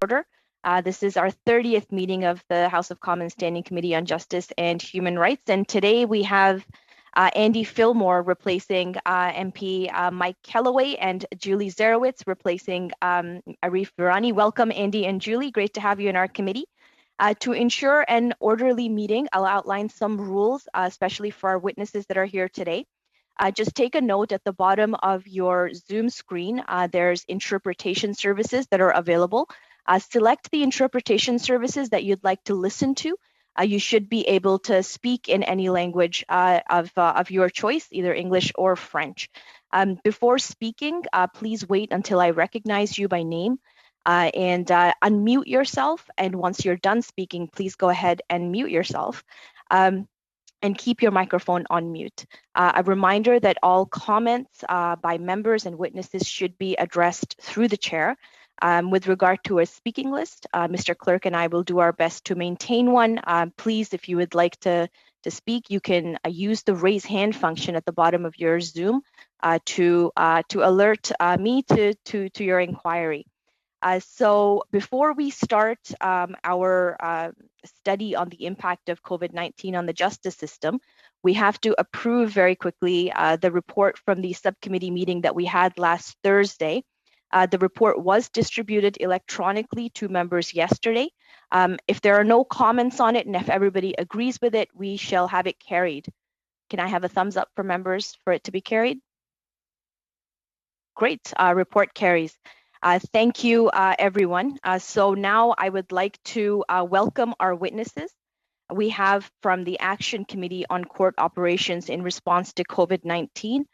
order. This is our 30th meeting of the House of Commons Standing Committee on Justice and Human Rights, and today we have Andy Fillmore replacing MP Mike Kellaway and Julie Zarowitz replacing Arif Virani. Welcome, Andy and Julie. Great to have you in our committee. To ensure an orderly meeting, I'll outline some rules, especially for our witnesses that are here today. Just take a note at the bottom of your Zoom screen, there's interpretation services that are available. Select the interpretation services that you'd like to listen to. You should be able to speak in any language of your choice, either English or French. Before speaking, please wait until I recognize you by name and unmute yourself. And once you're done speaking, please go ahead and mute yourself. And keep your microphone on mute. A reminder that all comments by members and witnesses should be addressed through the chair. With regard to a speaking list, Mr. Clerk and I will do our best to maintain one. Please, if you would like to speak, you can use the raise hand function at the bottom of your Zoom to alert me to your inquiry. So before we start our study on the impact of COVID-19 on the justice system, we have to approve very quickly the report from the subcommittee meeting that we had last Thursday. The report was distributed electronically to members yesterday. If there are no comments on it and if everybody agrees with it, we shall have it carried. Can I have a thumbs up for members for it to be carried? Great, report carries. Thank you, everyone. So now I would like to welcome our witnesses. We have from the Action Committee on Court Operations in Response to COVID-19,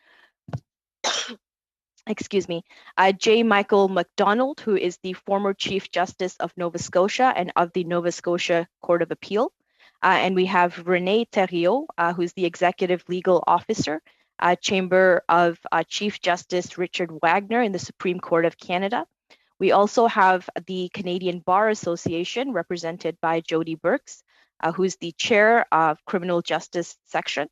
excuse me, J. Michael McDonald, who is the former Chief Justice of Nova Scotia and of the Nova Scotia Court of Appeal. And we have Renee Theriault, who's the Executive Legal Officer, Chamber of Chief Justice Richard Wagner in the Supreme Court of Canada. We also have the Canadian Bar Association, represented by Jody Burks, who's the Chair of Criminal Justice Section.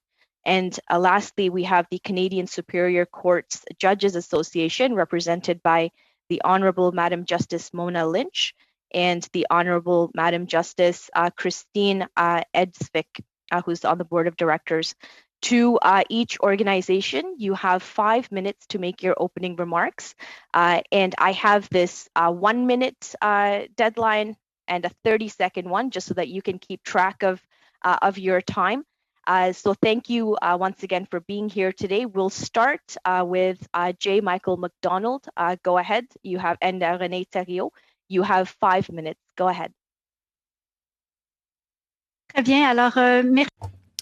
And lastly, we have the Canadian Superior Courts Judges Association, represented by the Honourable Madam Justice Mona Lynch and the Honourable Madam Justice Christine Edsvik, who's on the Board of Directors. To each organization, you have 5 minutes to make your opening remarks. And I have this 1 minute deadline and a 30-second one, just so that you can keep track of your time. So thank you once again for being here today. We'll start with J. Michael McDonald. Go ahead. You have, and Renee Theriault. You have 5 minutes. Go ahead. Très bien. Alors, merci.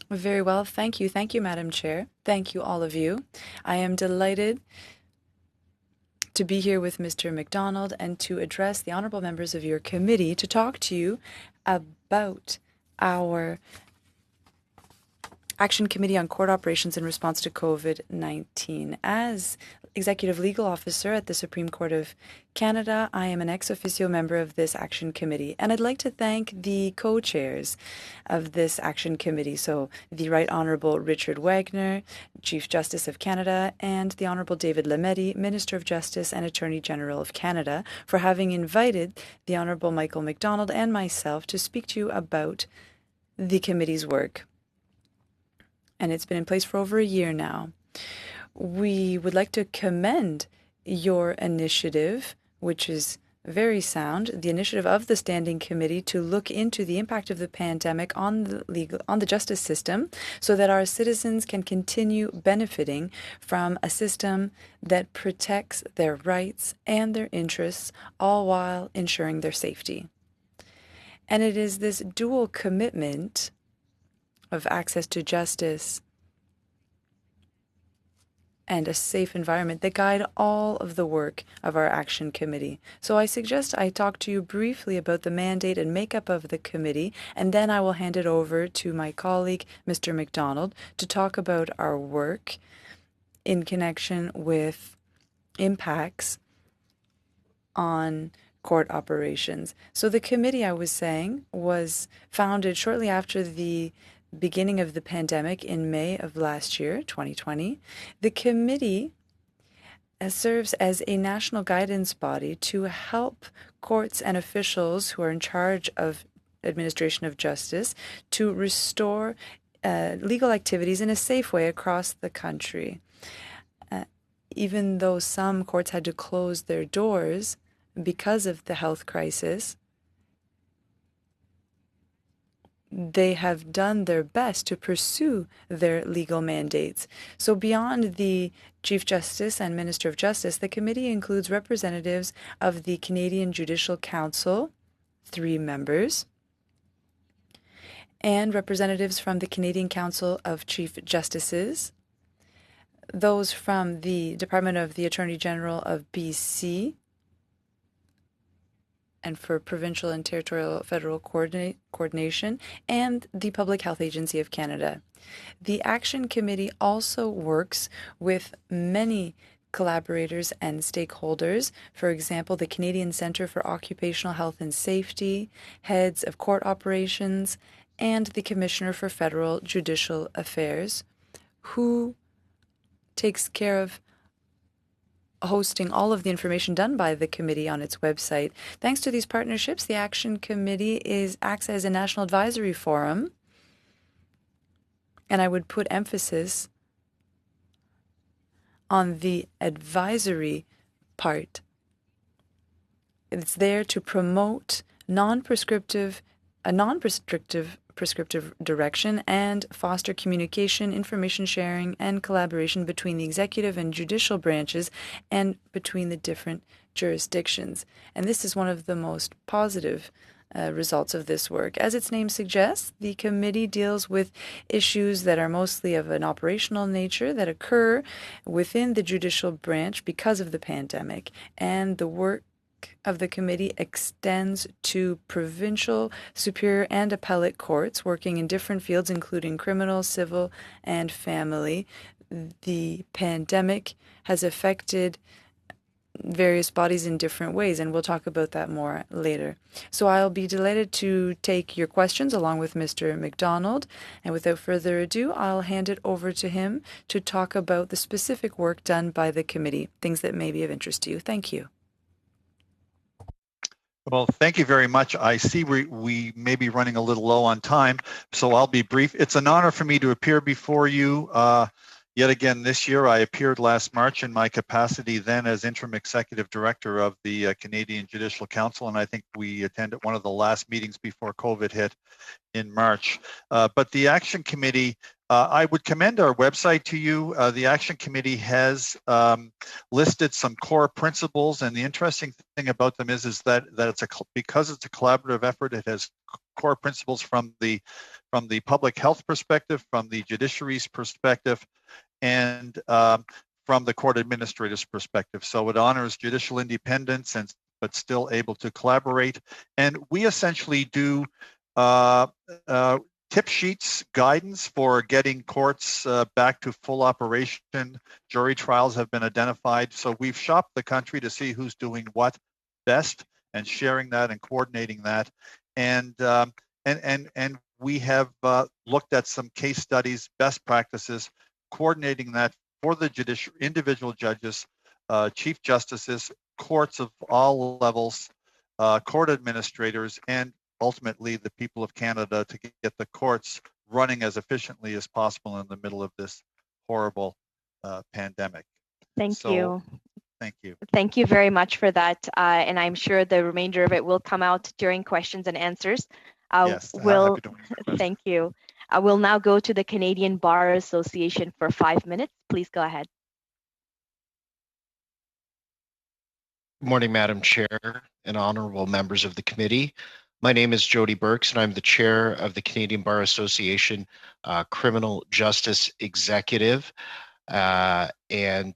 Very well. Thank you. Thank you, Madam Chair. Thank you, all of you. I am delighted to be here with Mr. McDonald and to address the honourable members of your committee to talk to you about our Action Committee on Court Operations in Response to COVID-19. As Executive Legal Officer at the Supreme Court of Canada, I am an ex officio member of this Action Committee. And I'd like to thank the co-chairs of this Action Committee, so the Right Honourable Richard Wagner, Chief Justice of Canada, and the Honourable David Lametti, Minister of Justice and Attorney General of Canada, for having invited the Honourable Michael McDonald and myself to speak to you about the committee's work. And it's been in place for over a year now. We would like to commend your initiative, which is very sound, the initiative of the Standing Committee to look into the impact of the pandemic on the justice system, so that our citizens can continue benefiting from a system that protects their rights and their interests, all while ensuring their safety. And it is this dual commitment of access to justice and a safe environment that guide all of the work of our Action Committee. So I suggest I talk to you briefly about the mandate and makeup of the committee, and then I will hand it over to my colleague, Mr. McDonald, to talk about our work in connection with impacts on court operations. So the committee, I was saying, was founded shortly after the beginning of the pandemic in May of last year, 2020. The committee serves as a national guidance body to help courts and officials who are in charge of administration of justice to restore legal activities in a safe way across the country. Even though some courts had to close their doors because of the health crisis, they have done their best to pursue their legal mandates. So beyond the Chief Justice and Minister of Justice, the committee includes representatives of the Canadian Judicial Council, 3 members, and representatives from the Canadian Council of Chief Justices, those from the Department of the Attorney General of BC, and for provincial and territorial federal coordination, and the Public Health Agency of Canada. The Action Committee also works with many collaborators and stakeholders, for example, the Canadian Centre for Occupational Health and Safety, heads of court operations, and the Commissioner for Federal Judicial Affairs, who takes care of hosting all of the information done by the committee on its website. Thanks to these partnerships, the Action Committee acts as a national advisory forum, and I would put emphasis on the advisory part. It's there to promote non-prescriptive direction and foster communication, information sharing, and collaboration between the executive and judicial branches and between the different jurisdictions. And this is one of the most positive results of this work. As its name suggests, the committee deals with issues that are mostly of an operational nature that occur within the judicial branch because of the pandemic, and the work of the committee extends to provincial, superior, and appellate courts working in different fields, including criminal, civil, and family. The pandemic has affected various bodies in different ways, and we'll talk about that more later. So I'll be delighted to take your questions along with Mr. McDonald, and without further ado, I'll hand it over to him to talk about the specific work done by the committee, things that may be of interest to you. Thank you. Well, thank you very much. I see we may be running a little low on time, so I'll be brief. It's an honor for me to appear before you yet again this year. I appeared last March in my capacity then as interim executive director of the Canadian Judicial Council, and I think we attended one of the last meetings before COVID hit in March. But the Action Committee, I would commend our website to you. The Action Committee has listed some core principles, and the interesting thing about them is that because it's a collaborative effort, it has core principles from the public health perspective, from the judiciary's perspective, and from the court administrator's perspective. So it honors judicial independence but still able to collaborate. And we essentially do tip sheets, guidance for getting courts back to full operation. Jury trials have been identified. So we've shopped the country to see who's doing what best and sharing that and coordinating that. And we have looked at some case studies, best practices, coordinating that for the individual judges, chief justices, courts of all levels, court administrators, and ultimately the people of Canada to get the courts running as efficiently as possible in the middle of this horrible pandemic. Thank you. Thank you. Thank you very much for that. And I'm sure the remainder of it will come out during questions and answers. Yes, thank you. I will now go to the Canadian Bar Association for 5 minutes. Please go ahead. Good morning, Madam Chair and honorable members of the committee. My name is Jody Burks, and I'm the chair of the Canadian Bar Association Criminal Justice Executive. And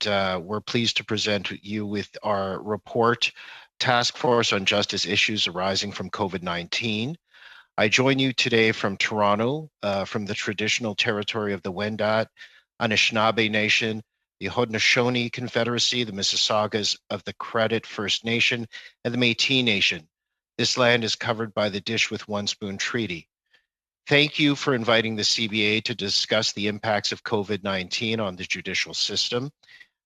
we're pleased to present you with our report, Task Force on Justice Issues Arising from COVID-19. I join you today from Toronto, from the traditional territory of the Wendat, Anishinaabe Nation, the Haudenosaunee Confederacy, the Mississaugas of the Credit First Nation, and the Métis Nation. This land is covered by the Dish with One Spoon Treaty. Thank you for inviting the CBA to discuss the impacts of COVID-19 on the judicial system.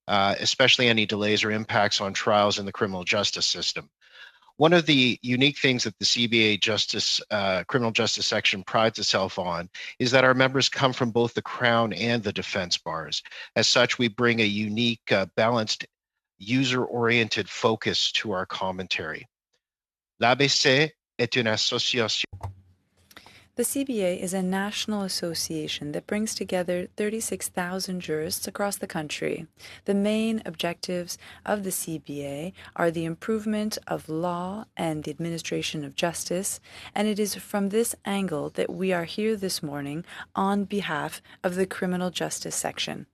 especially any delays or impacts on trials in the criminal justice system. One of the unique things that the CBA criminal justice section prides itself on is that our members come from both the Crown and the defense bars. As such, we bring a unique, balanced, user-oriented focus to our commentary. L'ABC est une association. The CBA is a national association that brings together 36,000 jurists across the country. The main objectives of the CBA are the improvement of law and the administration of justice, and it is from this angle that we are here this morning on behalf of the Criminal Justice Section.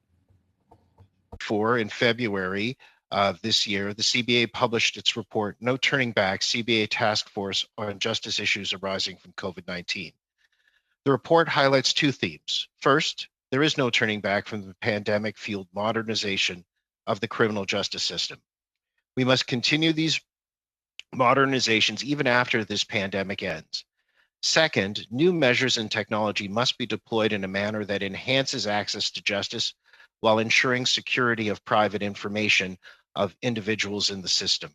In February of this year, the CBA published its report, No Turning Back, CBA Task Force on Justice Issues Arising from COVID-19. The report highlights two themes. First, there is no turning back from the pandemic-fueled modernization of the criminal justice system. We must continue these modernizations even after this pandemic ends. Second, new measures and technology must be deployed in a manner that enhances access to justice while ensuring security of private information of individuals in the system.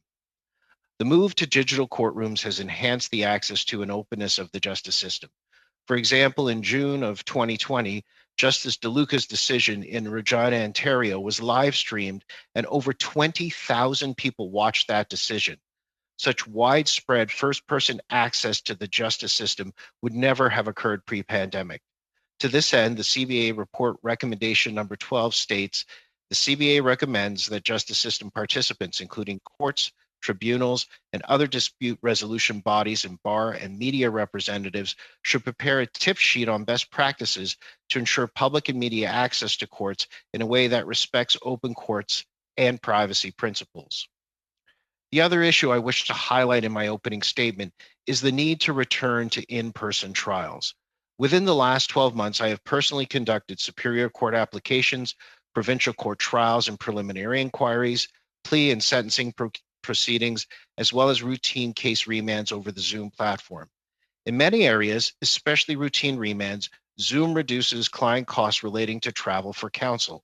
The move to digital courtrooms has enhanced the access to and openness of the justice system. For example, in June of 2020, Justice DeLuca's decision in Regina, Ontario was live streamed and over 20,000 people watched that decision. Such widespread first-person access to the justice system would never have occurred pre-pandemic. To this end, the CBA report recommendation number 12 states, the CBA recommends that justice system participants, including courts, tribunals, and other dispute resolution bodies and bar and media representatives should prepare a tip sheet on best practices to ensure public and media access to courts in a way that respects open courts and privacy principles. The other issue I wish to highlight in my opening statement is the need to return to in-person trials. Within the last 12 months, I have personally conducted Superior Court applications, provincial court trials and preliminary inquiries, plea and sentencing proceedings, as well as routine case remands over the Zoom platform. In many areas, especially routine remands, Zoom reduces client costs relating to travel for counsel.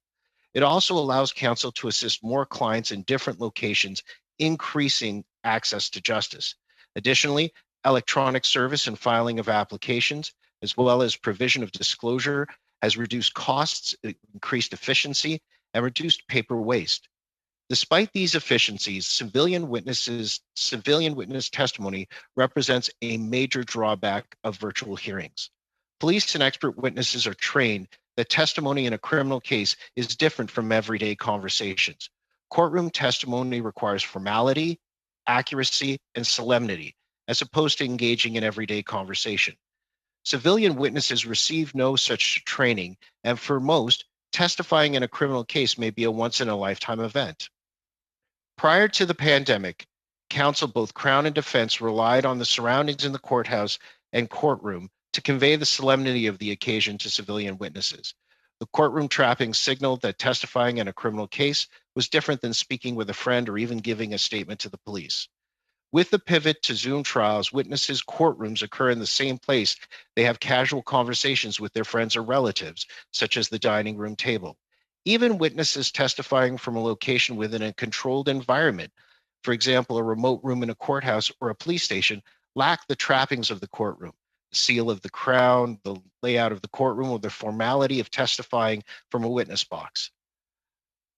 It also allows counsel to assist more clients in different locations, increasing access to justice. Additionally, electronic service and filing of applications, as well as provision of disclosure, has reduced costs, increased efficiency, and reduced paper waste. Despite these efficiencies, civilian witness testimony represents a major drawback of virtual hearings. Police and expert witnesses are trained that testimony in a criminal case is different from everyday conversations. Courtroom testimony requires formality, accuracy, and solemnity, as opposed to engaging in everyday conversation. Civilian witnesses receive no such training, and for most, testifying in a criminal case may be a once-in-a-lifetime event. Prior to the pandemic, counsel, both Crown and defense, relied on the surroundings in the courthouse and courtroom to convey the solemnity of the occasion to civilian witnesses. The courtroom trappings signaled that testifying in a criminal case was different than speaking with a friend or even giving a statement to the police. With the pivot to Zoom trials, witnesses' courtrooms occur in the same place they have casual conversations with their friends or relatives, such as the dining room table. Even witnesses testifying from a location within a controlled environment, for example, a remote room in a courthouse or a police station, lack the trappings of the courtroom, the seal of the Crown, the layout of the courtroom, or the formality of testifying from a witness box.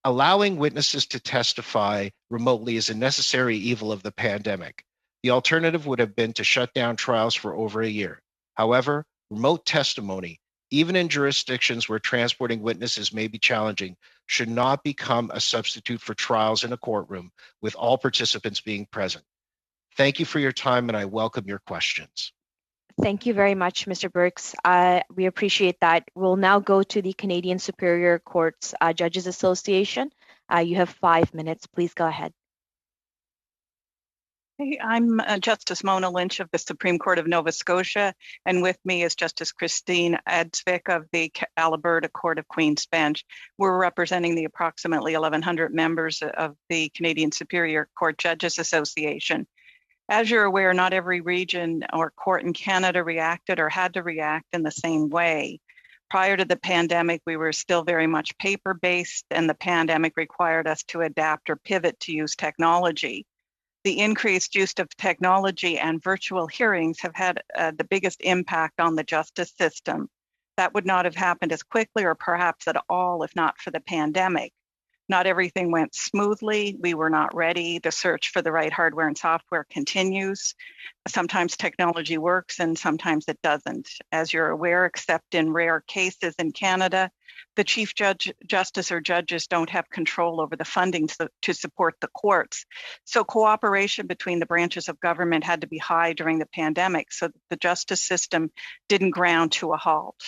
Allowing witnesses to testify remotely is a necessary evil of the pandemic. The alternative would have been to shut down trials for over a year. However, remote testimony, even in jurisdictions where transporting witnesses may be challenging, should not become a substitute for trials in a courtroom with all participants being present. Thank you for your time, and I welcome your questions. Thank you very much, Mr. Burks. We appreciate that. We'll now go to the Canadian Superior Court's Judges Association. You have 5 minutes. Please go ahead. Hey, I'm Justice Mona Lynch of the Supreme Court of Nova Scotia, and with me is Justice Christine Edsvik of the Alberta Court of Queen's Bench. We're representing the approximately 1,100 members of the Canadian Superior Court Judges Association. As you're aware, not every region or court in Canada reacted or had to react in the same way. Prior to the pandemic, we were still very much paper-based, and the pandemic required us to adapt or pivot to use technology. The increased use of technology and virtual hearings have had the biggest impact on the justice system. That would not have happened as quickly or perhaps at all if not for the pandemic. Not everything went smoothly. We were not ready. The search for the right hardware and software continues. Sometimes technology works and sometimes it doesn't. As you're aware, except in rare cases in Canada, the Chief Justice or judges don't have control over the funding to support the courts. So cooperation between the branches of government had to be high during the pandemic so that the justice system didn't ground to a halt.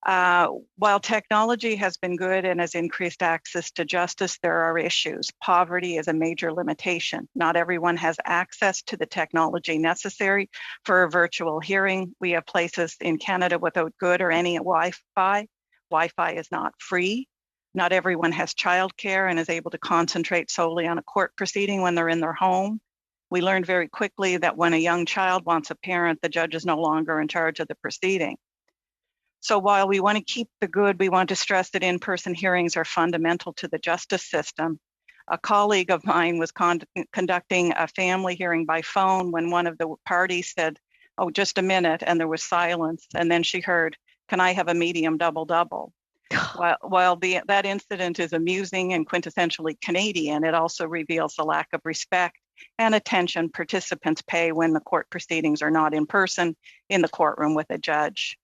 While technology has been good and has increased access to justice, there are issues. Poverty is a major limitation. Not everyone has access to the technology necessary for a virtual hearing. We have places in Canada without good or any Wi-Fi. Wi-Fi is not free. Not everyone has childcare and is able to concentrate solely on a court proceeding when they're in their home. We learned very quickly that when a young child wants a parent, the judge is no longer in charge of the proceeding. So while we want to keep the good, we want to stress that in-person hearings are fundamental to the justice system. A colleague of mine was conducting a family hearing by phone when one of the parties said, "Oh, just a minute," and there was silence. And then she heard, "Can I have a medium double-double?" While that incident is amusing and quintessentially Canadian, it also reveals the lack of respect and attention participants pay when the court proceedings are not in person in the courtroom with a judge.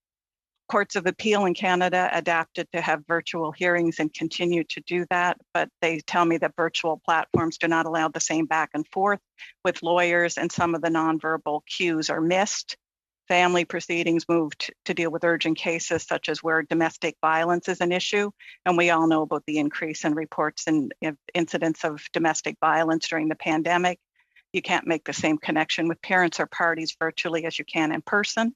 Courts of appeal in Canada adapted to have virtual hearings and continue to do that, but they tell me that virtual platforms do not allow the same back and forth with lawyers, and some of the nonverbal cues are missed. Family proceedings moved to deal with urgent cases such as where domestic violence is an issue, and we all know about the increase in reports and incidents of domestic violence during the pandemic. You can't make the same connection with parents or parties virtually as you can in person.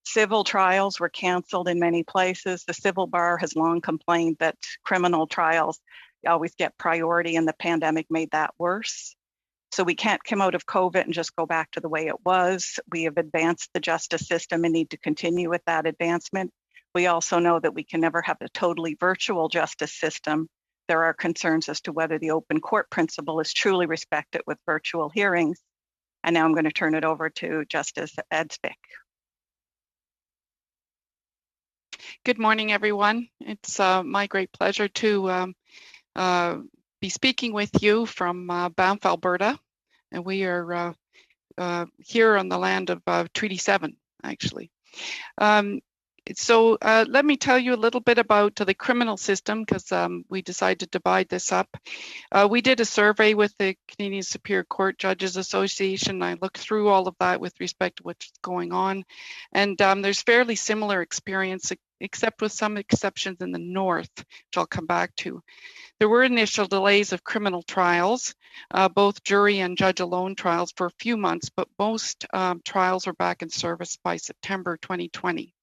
Civil trials were canceled in many places. The civil bar has long complained that criminal trials always get priority, and the pandemic made that worse. So we can't come out of COVID and just go back to the way it was. We have advanced the justice system and need to continue with that advancement. We also know that we can never have a totally virtual justice system. There are concerns as to whether the open court principle is truly respected with virtual hearings. And now I'm going to turn it over to Justice Edsvik. Good morning, everyone. It's my great pleasure to be speaking with you from Banff, Alberta. And we are here on the land of Treaty 7, actually. So let me tell you a little bit about the criminal system, because we decided to divide this up. We did a survey with the Canadian Superior Court Judges Association. I looked through all of that with respect to what's going on. And there's fairly similar experience, except with some exceptions in the north, which I'll come back to. There were initial delays of criminal trials, both jury and judge alone trials for a few months, but most trials were back in service by September 2020.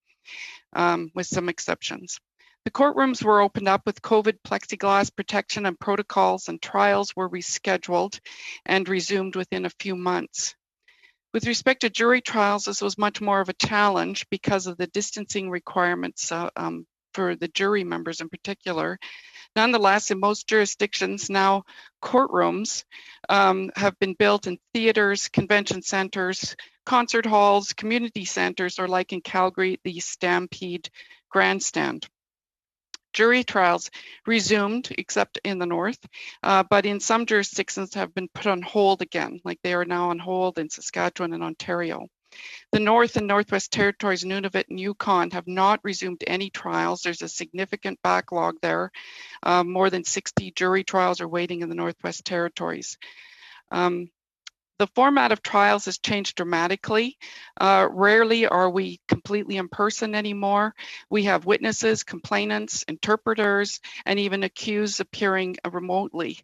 With some exceptions. The courtrooms were opened up with COVID plexiglass protection and protocols, and trials were rescheduled and resumed within a few months. With respect to jury trials, this was much more of a challenge because of the distancing requirements for the jury members in particular. Nonetheless, in most jurisdictions now, courtrooms have been built in theaters, convention centers, concert halls, community centers, or like in Calgary, the Stampede Grandstand. Jury trials resumed, except in the north, but in some jurisdictions have been put on hold again, like they are now on hold in Saskatchewan and Ontario. The North and Northwest Territories, Nunavut and Yukon have not resumed any trials. There's a significant backlog there. More than 60 jury trials are waiting in the Northwest Territories. The format of trials has changed dramatically. Rarely are we completely in person anymore. We have witnesses, complainants, interpreters, and even accused appearing remotely.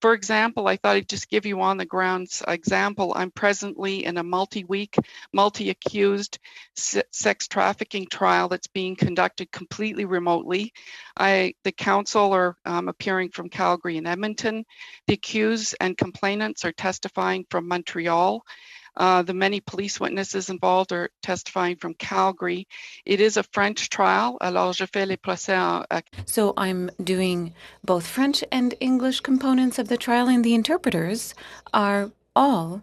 For example, I thought I'd just give you on the grounds example. I'm presently in a multi-week, multi-accused sex trafficking trial that's being conducted completely remotely. The counsel are appearing from Calgary and Edmonton. The accused and complainants are testifying from Montreal. The many police witnesses involved are testifying from Calgary. It is a French trial, alors je fais les procès en... So I'm doing both French and English components of the trial, and the interpreters are all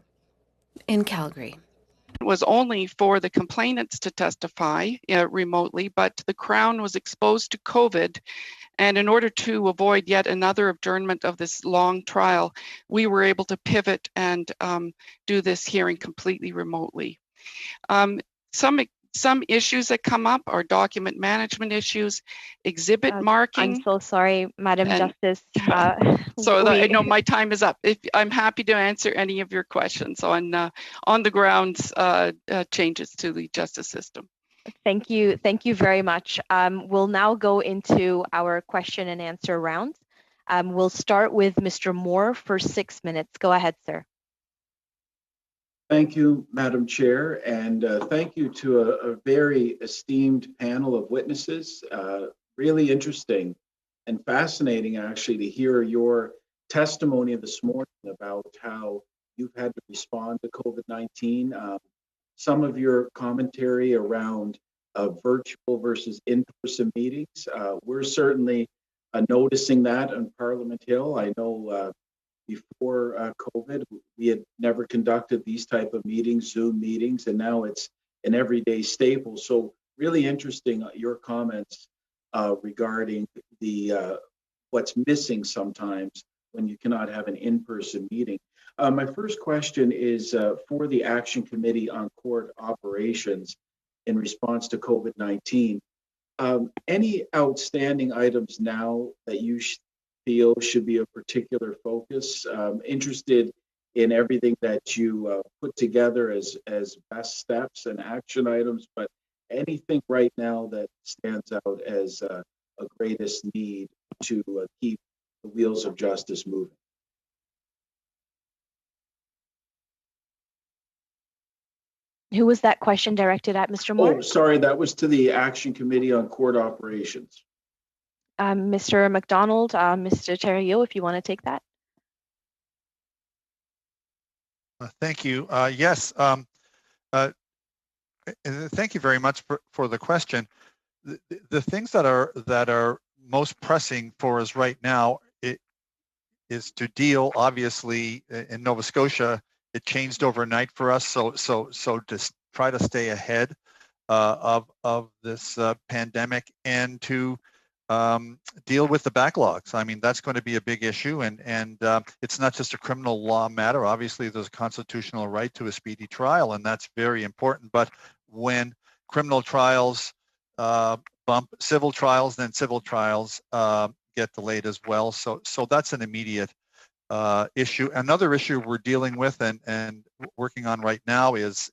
in Calgary. It was only for the complainants to testify remotely, but the Crown was exposed to COVID. And in order to avoid yet another adjournment of this long trial, we were able to pivot and do this hearing completely remotely. Some issues that come up are document management issues, exhibit marking. I'm so sorry, Madam Justice. So I know my time is up. I'm happy to answer any of your questions on the grounds changes to the justice system. Thank you very much. We'll now go into our question and answer round. We'll start with Mr. Moore for 6 minutes. Go ahead, sir. Thank you, Madam Chair, and thank you to a very esteemed panel of witnesses. Really interesting and fascinating, actually, to hear your testimony this morning about how you've had to respond to COVID-19. Some of your commentary around virtual versus in-person meetings. We're certainly noticing that on Parliament Hill. I know before COVID, we had never conducted these type of meetings, Zoom meetings, and now it's an everyday staple. So really interesting your comments regarding the what's missing sometimes when you cannot have an in-person meeting. My first question is for the Action Committee on Court Operations in response to COVID-19. Any outstanding items now that you feel should be a particular focus? Interested in everything that you put together as best steps and action items, but anything right now that stands out as a greatest need to keep the wheels of justice moving? Who was that question directed at, Mr. Moore? Oh, sorry, that was to the Action Committee on Court Operations. Mr. McDonald, Mr. Thériault, if you want to take that. Thank you. Yes. Thank you very much for the question. The things that are most pressing for us right now is to deal. Obviously, in Nova Scotia, it changed overnight for us. So to try to stay ahead of this pandemic and to deal with the backlogs. I mean, that's going to be a big issue, and it's not just a criminal law matter. Obviously, there's a constitutional right to a speedy trial, and that's very important. But when criminal trials bump civil trials, then civil trials get delayed as well. So that's an immediate issue. Another issue we're dealing with and working on right now is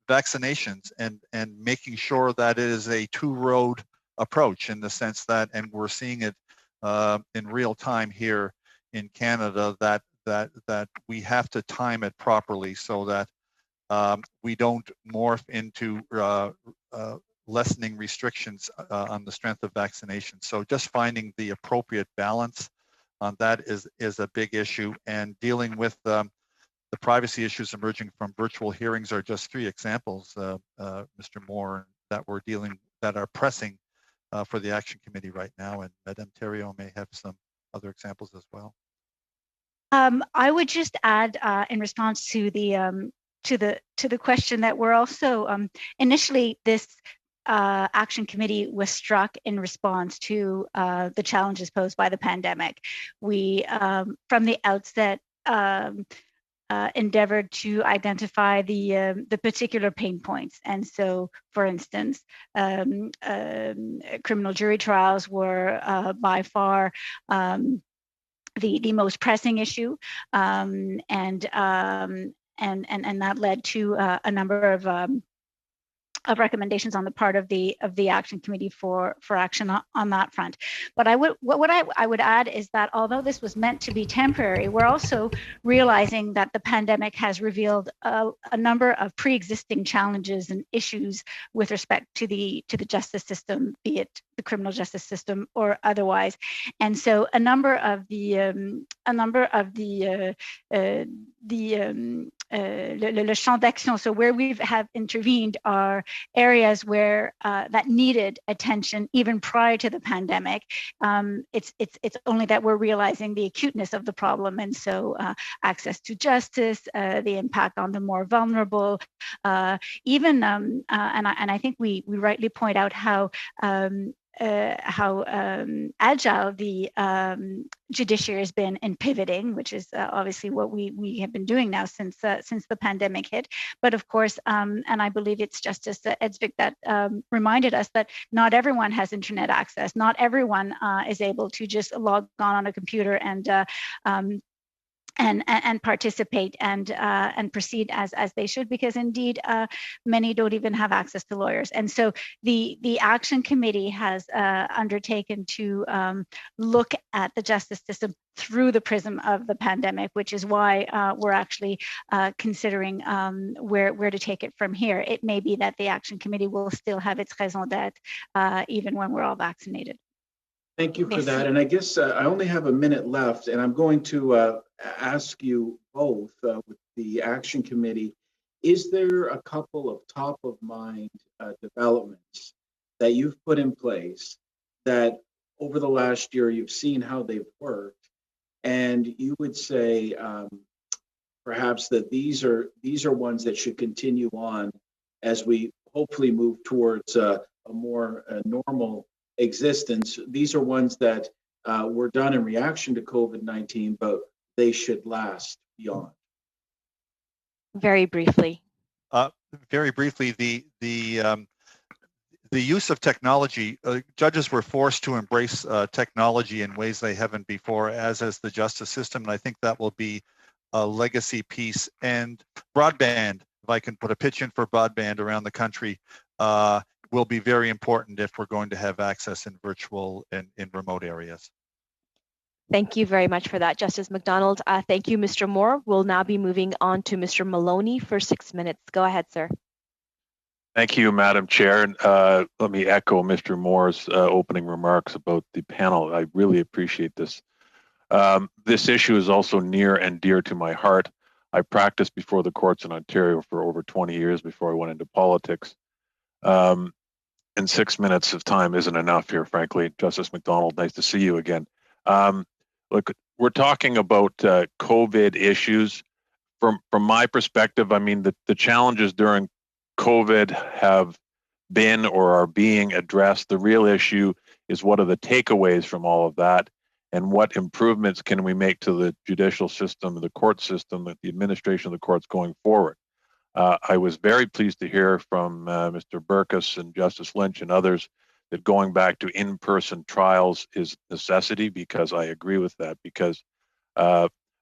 vaccinations and making sure that it is a two-road approach, in the sense that, and we're seeing it in real time here in Canada, that we have to time it properly so that we don't morph into lessening restrictions on the strength of vaccination. So just finding the appropriate balance on that is a big issue, and dealing with the privacy issues emerging from virtual hearings are just three examples, Mr. Moore, that are pressing for the Action Committee right now, and Madame Thériault may have some other examples as well. I would just add in response to the question that we're also initially this Action Committee was struck in response to the challenges posed by the pandemic. We, from the outset, endeavored to identify the particular pain points. And so, for instance, criminal jury trials were by far the most pressing issue, and that led to a number of recommendations on the part of the Action Committee for action on that front. But I would add is that although this was meant to be temporary, we're also realizing that the pandemic has revealed a number of pre-existing challenges and issues with respect to the justice system, be it the criminal justice system or otherwise. And so a number of the le champ d'action. So where we have intervened are areas where that needed attention even prior to the pandemic. It's only that we're realizing the acuteness of the problem, and so access to justice, the impact on the more vulnerable, even and I think we rightly point out how agile the judiciary has been in pivoting, which is obviously what we have been doing now since the pandemic hit. But of course, and I believe it's Justice Edsvik that reminded us that not everyone has internet access. Not everyone is able to just log on a computer and participate and proceed as they should, because indeed many don't even have access to lawyers. And so the Action Committee has undertaken to look at the justice system through the prism of the pandemic, which is why we're actually considering where to take it from here. It may be that the Action Committee will still have its raison d'etre even when we're all vaccinated. Thank you for that. And I guess I only have a minute left, and I'm going to ask you both with the Action Committee, is there a couple of top of mind developments that you've put in place that over the last year you've seen how they've worked, and you would say perhaps that these are ones that should continue on as we hopefully move towards a more normal existence? These are ones that were done in reaction to COVID-19, but they should last beyond. Very briefly. The use of technology, judges were forced to embrace technology in ways they haven't before, as has the justice system, and I think that will be a legacy piece. And broadband, if I can put a pitch in for broadband around the country, will be very important if we're going to have access in virtual and in remote areas. Thank you very much for that, Justice McDonald. Thank you, Mr. Moore. We'll now be moving on to Mr. Maloney for 6 minutes. Go ahead, sir. Thank you, Madam Chair. Let me echo Mr. Moore's opening remarks about the panel. I really appreciate this. This issue is also near and dear to my heart. I practiced before the courts in Ontario for over 20 years before I went into politics. And 6 minutes of time isn't enough here, frankly. Justice McDonald, nice to see you again. Look, we're talking about COVID issues. From my perspective, I mean, the challenges during COVID have been or are being addressed. The real issue is what are the takeaways from all of that, and what improvements can we make to the judicial system, the court system, the administration of the courts going forward. I was very pleased to hear from Mr. Burkus and Justice Lynch and others that going back to in-person trials is necessity, because I agree with that, because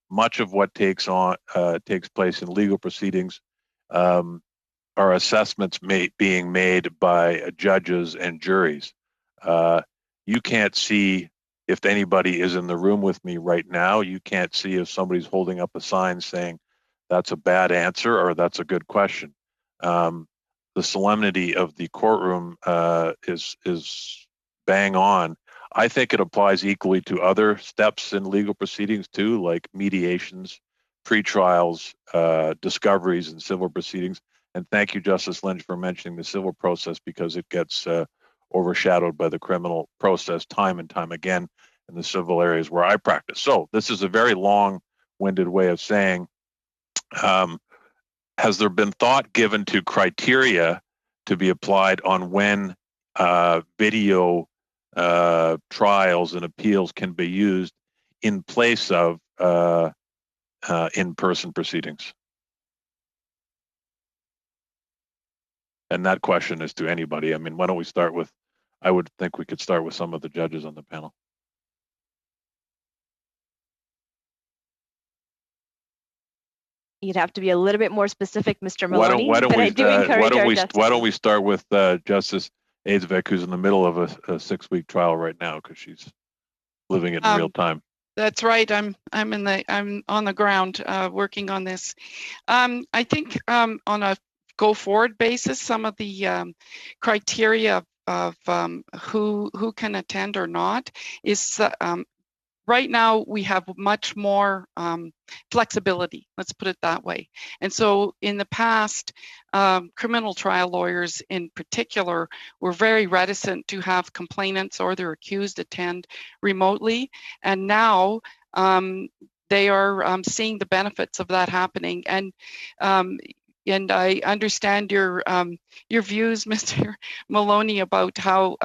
much of what takes place in legal proceedings are assessments being made by judges and juries. You can't see if anybody is in the room with me right now. You can't see if somebody's holding up a sign saying that's a bad answer or that's a good question. The solemnity of the courtroom is bang on. I think it applies equally to other steps in legal proceedings too, like mediations, pretrials, discoveries, and civil proceedings. And thank you, Justice Lynch, for mentioning the civil process, because it gets overshadowed by the criminal process time and time again in the civil areas where I practice. So this is a very long-winded way of saying, has there been thought given to criteria to be applied on when video trials and appeals can be used in place of in-person proceedings? And that question is to anybody. I mean, why don't we start with, I would think we could start with some of the judges on the panel. You'd have to be a little bit more specific, Mr. Maloney. Why don't we start with Justice Edsvik, who's in the middle of a 6-week trial right now because she's living it in real time. That's right. I'm on the ground working on this. I think on a go forward basis, some of the criteria of who can attend or not is right now we have much more flexibility, let's put it that way. And so in the past, criminal trial lawyers in particular were very reticent to have complainants or their accused attend remotely. And now they are seeing the benefits of that happening. And I understand your views, Mr. Maloney, about how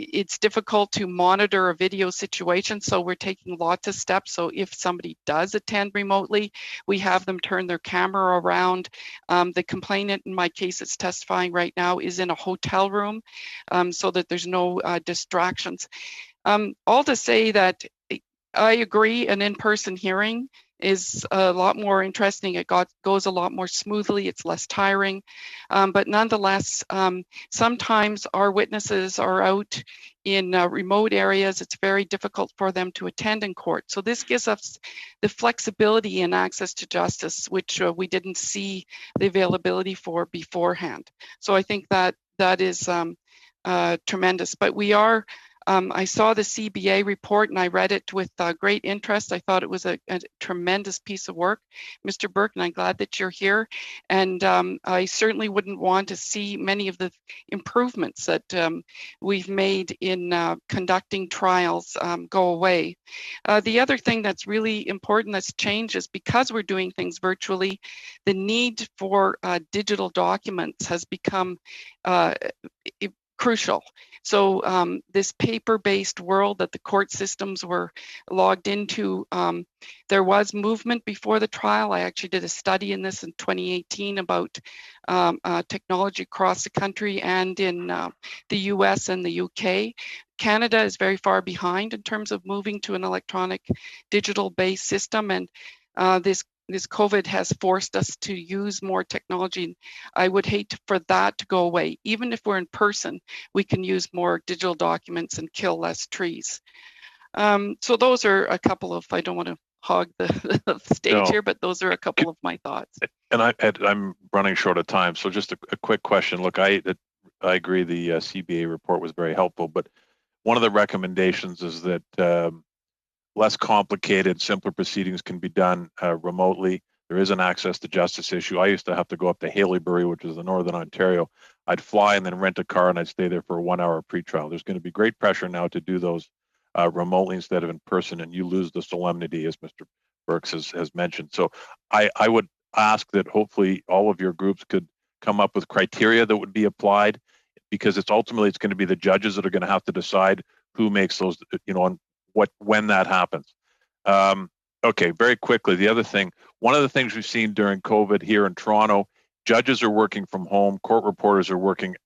it's difficult to monitor a video situation. So we're taking lots of steps. So if somebody does attend remotely, we have them turn their camera around. The complainant, in my case, that's testifying right now, is in a hotel room so that there's no distractions. All to say that I agree, an in-person hearing is a lot more interesting. It goes a lot more smoothly. It's less tiring. But nonetheless, sometimes our witnesses are out in remote areas. It's very difficult for them to attend in court. So this gives us the flexibility and access to justice, which we didn't see the availability for beforehand. So I think that is tremendous. But we are I saw the CBA report and I read it with great interest. I thought it was a tremendous piece of work, Mr. Burke, and I'm glad that you're here. And I certainly wouldn't want to see many of the improvements that we've made in conducting trials go away. The other thing that's really important that's changed is because we're doing things virtually, the need for digital documents has become crucial. So this paper-based world that the court systems were logged into, there was movement before the trial. I actually did a study in this in 2018 about technology across the country and in the US and the UK. Canada is very far behind in terms of moving to an electronic digital-based system, and this COVID has forced us to use more technology. I would hate for that to go away. Even if we're in person, we can use more digital documents and kill less trees. So those are a couple of, I don't want to hog the stage here, but those are a couple of my thoughts. And I'm running short of time, so just a quick question. Look, I agree the CBA report was very helpful, but one of the recommendations is that less complicated, simpler proceedings can be done remotely. There is an access to justice issue. I used to have to go up to Haileybury, which is in Northern Ontario. I'd fly and then rent a car and I'd stay there for a 1 hour pretrial. There's going to be great pressure now to do those remotely instead of in person, and you lose the solemnity, as Mr. Burks has mentioned. So I would ask that hopefully all of your groups could come up with criteria that would be applied, because it's ultimately going to be the judges that are going to have to decide who makes those, and when that happens. Okay, very quickly, the other thing, one of the things we've seen during COVID here in Toronto, judges are working from home, court reporters are working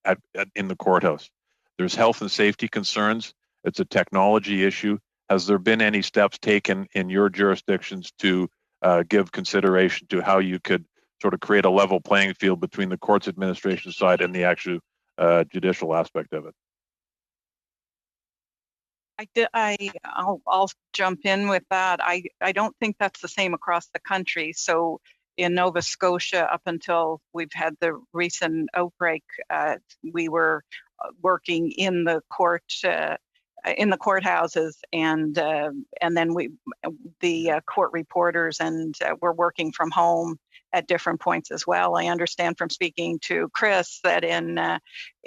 in the courthouse. There's health and safety concerns. It's a technology issue. Has there been any steps taken in your jurisdictions to give consideration to how you could sort of create a level playing field between the court's administration side and the actual judicial aspect of it? I'll jump in with that. I don't think that's the same across the country. So in Nova Scotia, up until we've had the recent outbreak, we were working in the court, in the courthouses, and then the court reporters and we're working from home at different points as well. I understand from speaking to Chris that in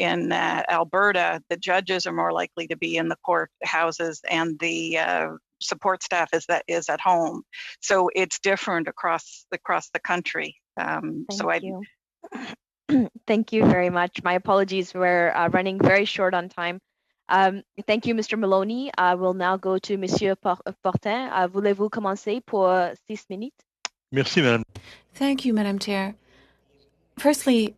Alberta, the judges are more likely to be in the courthouses and the support staff is at home. So it's different across the country. Thank you. Thank you very much. My apologies, we're running very short on time. Thank you, Mr. Maloney. I will now go to Monsieur Fortin. Voulez-vous commencer pour 6 minutes? Merci, Madame. Thank you, Madam Chair. Firstly,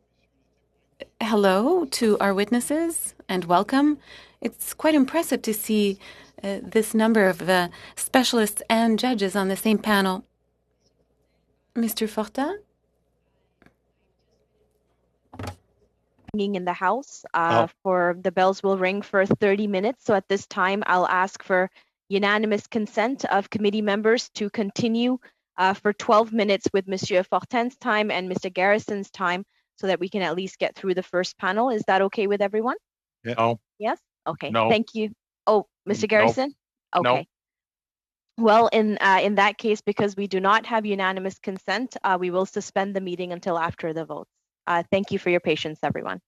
hello to our witnesses and welcome. It's quite impressive to see this number of specialists and judges on the same panel. Mr. Fortin? In the House for the bells will ring for 30 minutes. So at this time, I'll ask for unanimous consent of committee members to continue for 12 minutes with Monsieur Fortin's time and Mr. Garrison's time so that we can at least get through the first panel. Is that okay with everyone? No. Yes? Okay. No. Thank you. Oh, Mr. Garrison? Okay. Well, in that case, because we do not have unanimous consent, we will suspend the meeting until after the votes. Thank you for your patience, everyone.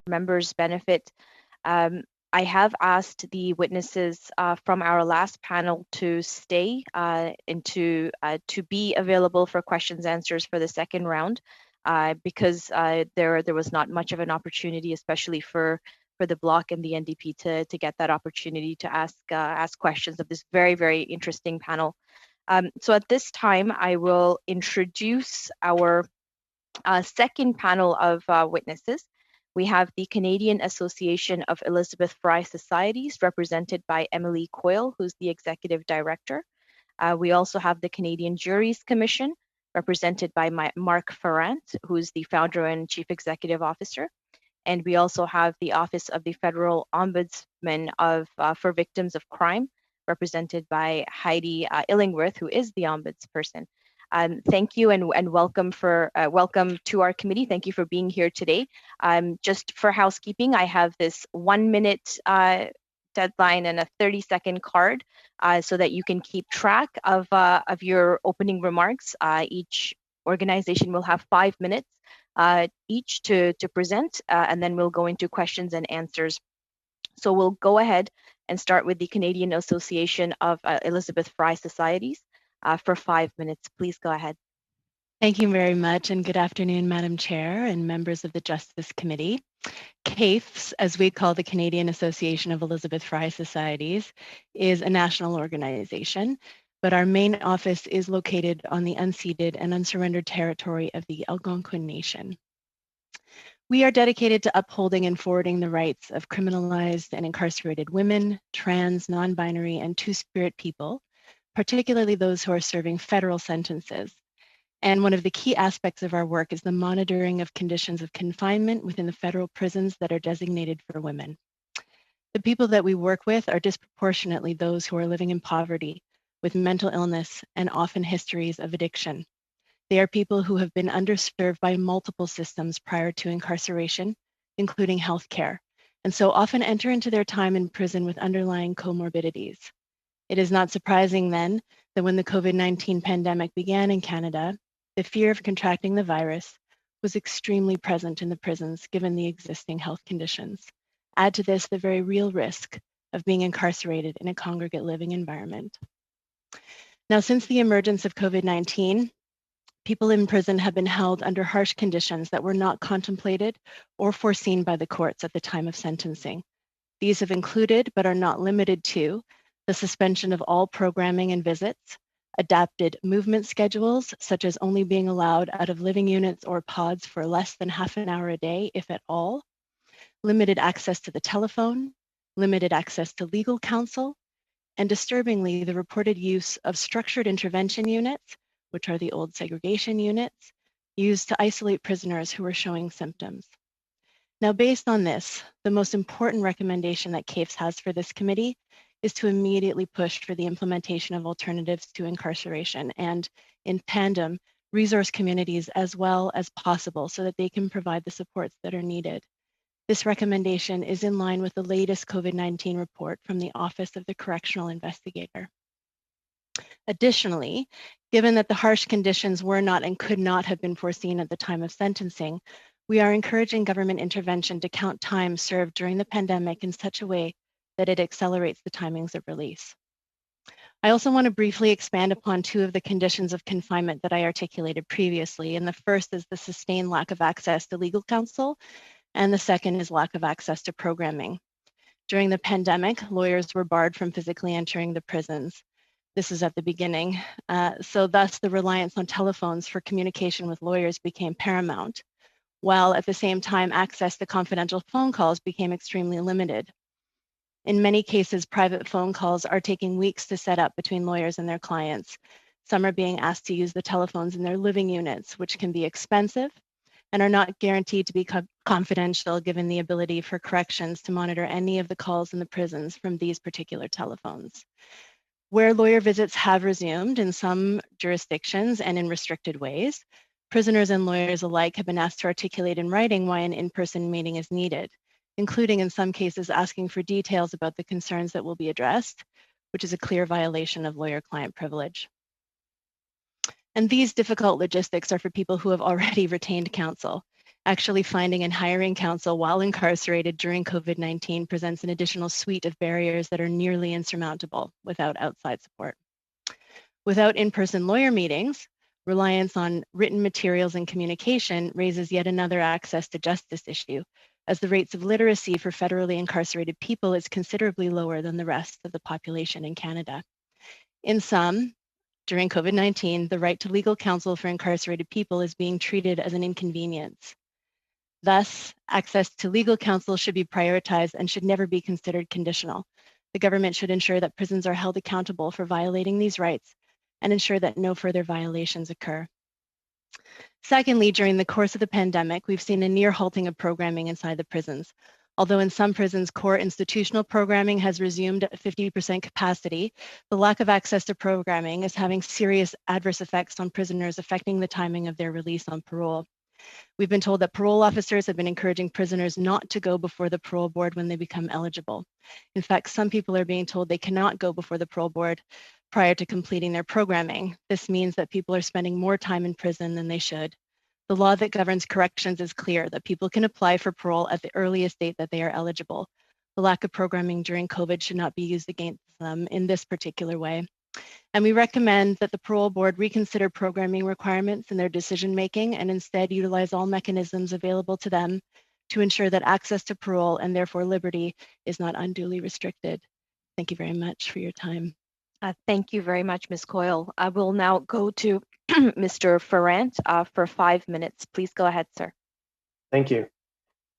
Members benefit. I have asked the witnesses from our last panel to stay and to be available for questions answers for the second round because there was not much of an opportunity, especially for the Bloc and the NDP to get that opportunity to ask questions of this very, very interesting panel. So at this time, I will introduce our second panel of witnesses. We have the Canadian Association of Elizabeth Fry Societies, represented by Emily Coyle, who's the Executive Director. We also have the Canadian Juries Commission, represented by Mark Ferrand, who's the Founder and Chief Executive Officer. And we also have the Office of the Federal Ombudsman for Victims of Crime, represented by Heidi Illingworth, who is the Ombudsperson. Thank you and welcome to our committee. Thank you for being here today. Just for housekeeping, I have this 1 minute deadline and a 30-second card so that you can keep track of your opening remarks. Each organization will have 5 minutes each to present, and then we'll go into questions and answers. So we'll go ahead and start with the Canadian Association of Elizabeth Fry Societies. For 5 minutes. Please go ahead. Thank you very much, and good afternoon, Madam Chair and members of the Justice Committee. CAFES, as we call the Canadian Association of Elizabeth Fry Societies, is a national organization, but our main office is located on the unceded and unsurrendered territory of the Algonquin Nation. We are dedicated to upholding and forwarding the rights of criminalized and incarcerated women, trans, non-binary, and two-spirit people, particularly those who are serving federal sentences. And one of the key aspects of our work is the monitoring of conditions of confinement within the federal prisons that are designated for women. The people that we work with are disproportionately those who are living in poverty, with mental illness and often histories of addiction. They are people who have been underserved by multiple systems prior to incarceration, including healthcare, and so often enter into their time in prison with underlying comorbidities. It is not surprising then that when the COVID-19 pandemic began in Canada, the fear of contracting the virus was extremely present in the prisons given the existing health conditions. Add to this the very real risk of being incarcerated in a congregate living environment. Now, since the emergence of COVID-19, people in prison have been held under harsh conditions that were not contemplated or foreseen by the courts at the time of sentencing. These have included, but are not limited to, the suspension of all programming and visits, adapted movement schedules, such as only being allowed out of living units or pods for less than half an hour a day, if at all, limited access to the telephone, limited access to legal counsel, and disturbingly, the reported use of structured intervention units, which are the old segregation units, used to isolate prisoners who were showing symptoms. Now, based on this, the most important recommendation that CAFES has for this committee is to immediately push for the implementation of alternatives to incarceration and, in tandem, resource communities as well as possible so that they can provide the supports that are needed. This recommendation is in line with the latest COVID-19 report from the Office of the Correctional Investigator. Additionally, given that the harsh conditions were not and could not have been foreseen at the time of sentencing, we are encouraging government intervention to count time served during the pandemic in such a way that it accelerates the timings of release. I also want to briefly expand upon two of the conditions of confinement that I articulated previously, and the first is the sustained lack of access to legal counsel, and the second is lack of access to programming. During the pandemic, lawyers were barred from physically entering the prisons. This is at the beginning, so thus the reliance on telephones for communication with lawyers became paramount, while at the same time access to confidential phone calls became extremely limited. In many cases, private phone calls are taking weeks to set up between lawyers and their clients. Some are being asked to use the telephones in their living units, which can be expensive, and are not guaranteed to be confidential given the ability for corrections to monitor any of the calls in the prisons from these particular telephones. Where lawyer visits have resumed in some jurisdictions and in restricted ways, prisoners and lawyers alike have been asked to articulate in writing why an in-person meeting is needed, including in some cases asking for details about the concerns that will be addressed, which is a clear violation of lawyer-client privilege. And these difficult logistics are for people who have already retained counsel. Actually finding and hiring counsel while incarcerated during COVID-19 presents an additional suite of barriers that are nearly insurmountable without outside support. Without in-person lawyer meetings, reliance on written materials and communication raises yet another access to justice issue, as the rates of literacy for federally incarcerated people is considerably lower than the rest of the population in Canada. In sum, during COVID-19, the right to legal counsel for incarcerated people is being treated as an inconvenience. Thus, access to legal counsel should be prioritized and should never be considered conditional. The government should ensure that prisons are held accountable for violating these rights and ensure that no further violations occur. Secondly, during the course of the pandemic, we've seen a near halting of programming inside the prisons. Although in some prisons, core institutional programming has resumed at 50% capacity, the lack of access to programming is having serious adverse effects on prisoners, affecting the timing of their release on parole. We've been told that parole officers have been encouraging prisoners not to go before the parole board when they become eligible. In fact, some people are being told they cannot go before the parole board prior to completing their programming. This means that people are spending more time in prison than they should. The law that governs corrections is clear that people can apply for parole at the earliest date that they are eligible. The lack of programming during COVID should not be used against them in this particular way. And we recommend that the parole board reconsider programming requirements in their decision-making and instead utilize all mechanisms available to them to ensure that access to parole and therefore liberty is not unduly restricted. Thank you very much for your time. Thank you very much, Ms. Coyle. I will now go to Mr. Ferrand for 5 minutes. Please go ahead, sir. Thank you.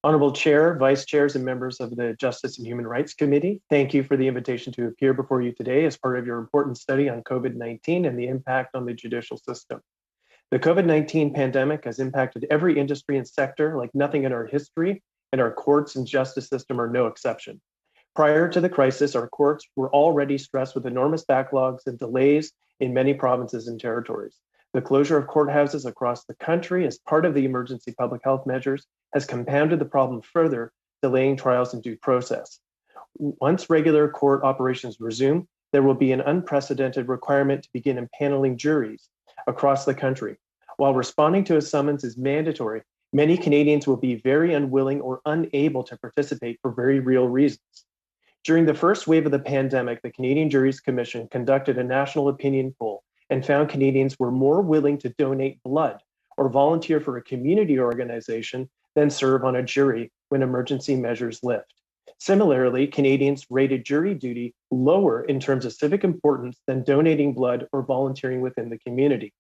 Honorable Chair, Vice Chairs, and members of the Justice and Human Rights Committee, thank you for the invitation to appear before you today as part of your important study on COVID-19 and the impact on the judicial system. The COVID-19 pandemic has impacted every industry and sector like nothing in our history, and our courts and justice system are no exception. Prior to the crisis, our courts were already stressed with enormous backlogs and delays in many provinces and territories. The closure of courthouses across the country as part of the emergency public health measures has compounded the problem further, delaying trials and due process. Once regular court operations resume, there will be an unprecedented requirement to begin impaneling juries across the country. While responding to a summons is mandatory, many Canadians will be very unwilling or unable to participate for very real reasons. During the first wave of the pandemic, the Canadian Juries Commission conducted a national opinion poll and found Canadians were more willing to donate blood or volunteer for a community organization than serve on a jury when emergency measures lift. Similarly, Canadians rated jury duty lower in terms of civic importance than donating blood or volunteering within the community.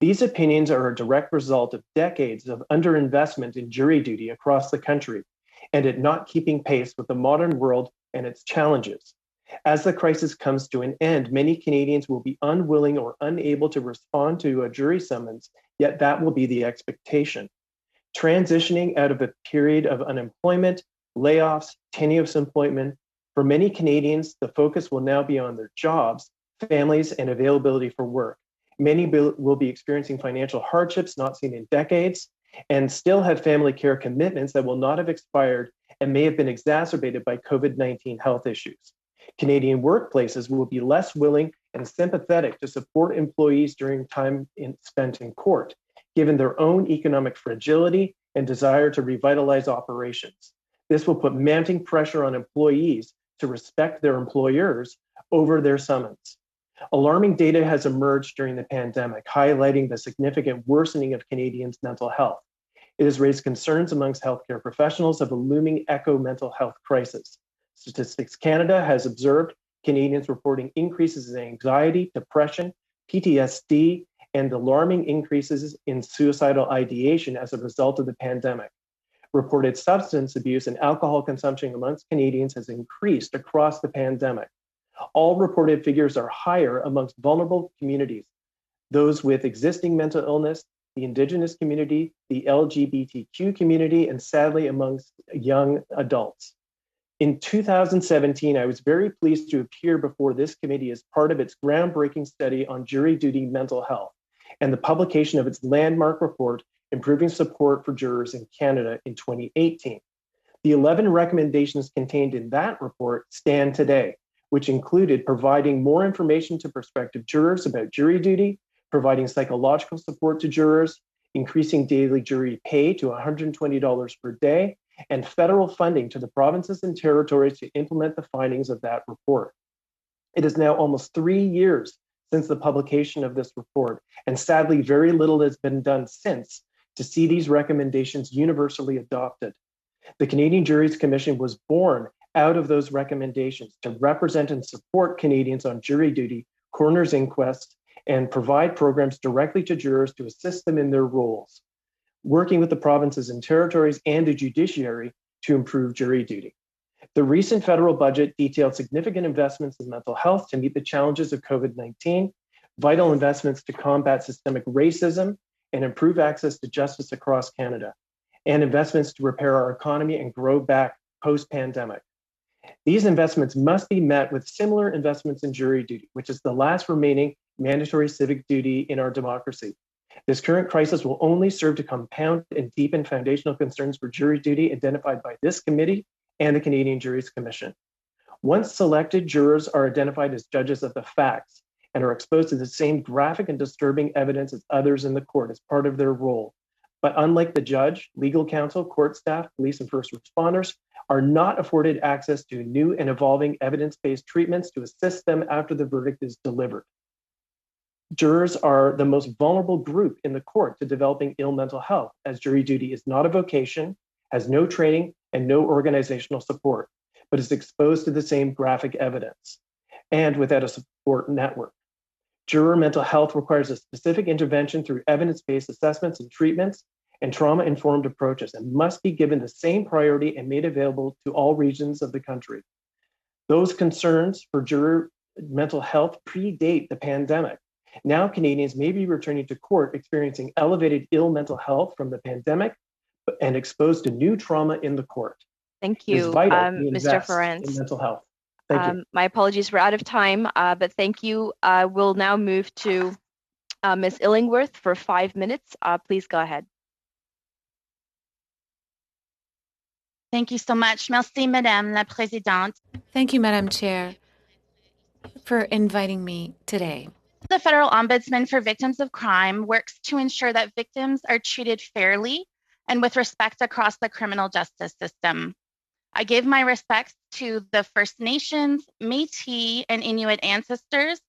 These opinions are a direct result of decades of underinvestment in jury duty across the country and it not keeping pace with the modern world and its challenges. As the crisis comes to an end, many Canadians will be unwilling or unable to respond to a jury summons, yet that will be the expectation. Transitioning out of a period of unemployment, layoffs, tenuous employment, for many Canadians, the focus will now be on their jobs, families, and availability for work. Many will be experiencing financial hardships not seen in decades, and still have family care commitments that will not have expired and may have been exacerbated by COVID-19 health issues. Canadian workplaces will be less willing and sympathetic to support employees during time spent in court, given their own economic fragility and desire to revitalize operations. This will put mounting pressure on employees to respect their employers over their summons. Alarming data has emerged during the pandemic, highlighting the significant worsening of Canadians' mental health. It has raised concerns amongst healthcare professionals of a looming echo mental health crisis. Statistics Canada has observed Canadians reporting increases in anxiety, depression, PTSD, and alarming increases in suicidal ideation as a result of the pandemic. Reported substance abuse and alcohol consumption amongst Canadians has increased across the pandemic. All reported figures are higher amongst vulnerable communities, those with existing mental illness, the Indigenous community, the LGBTQ community, and sadly amongst young adults. In 2017, I was very pleased to appear before this committee as part of its groundbreaking study on jury duty mental health and the publication of its landmark report, Improving Support for Jurors in Canada, in 2018. The 11 recommendations contained in that report stand today, which included providing more information to prospective jurors about jury duty, providing psychological support to jurors, increasing daily jury pay to $120 per day, and federal funding to the provinces and territories to implement the findings of that report. It is now almost 3 years since the publication of this report, and sadly, very little has been done since to see these recommendations universally adopted. The Canadian Juries Commission was born out of those recommendations to represent and support Canadians on jury duty, coroner's inquest, and provide programs directly to jurors to assist them in their roles, working with the provinces and territories and the judiciary to improve jury duty. The recent federal budget detailed significant investments in mental health to meet the challenges of COVID-19, vital investments to combat systemic racism and improve access to justice across Canada, and investments to repair our economy and grow back post-pandemic. These investments must be met with similar investments in jury duty, which is the last remaining mandatory civic duty in our democracy. This current crisis will only serve to compound and deepen foundational concerns for jury duty identified by this committee and the Canadian Juries Commission. Once selected, jurors are identified as judges of the facts and are exposed to the same graphic and disturbing evidence as others in the court as part of their role. But unlike the judge, legal counsel, court staff, police, and first responders are not afforded access to new and evolving evidence-based treatments to assist them after the verdict is delivered. Jurors are the most vulnerable group in the court to developing ill mental health, as jury duty is not a vocation, has no training, and no organizational support, but is exposed to the same graphic evidence and without a support network. Juror mental health requires a specific intervention through evidence-based assessments and treatments and trauma-informed approaches, and must be given the same priority and made available to all regions of the country. Those concerns for juror mental health predate the pandemic. Now Canadians may be returning to court experiencing elevated ill mental health from the pandemic and exposed to new trauma in the court. Thank you, Mr. Ferencz. In mental health. Thank you. My apologies, we're out of time, but thank you. We'll now move to Ms. Illingworth for 5 minutes. Please go ahead. Thank you so much. Merci, Madame la Présidente. Thank you, Madam Chair, for inviting me today. The Federal Ombudsman for Victims of Crime works to ensure that victims are treated fairly and with respect across the criminal justice system. I give my respects to the First Nations, Métis, and Inuit ancestors,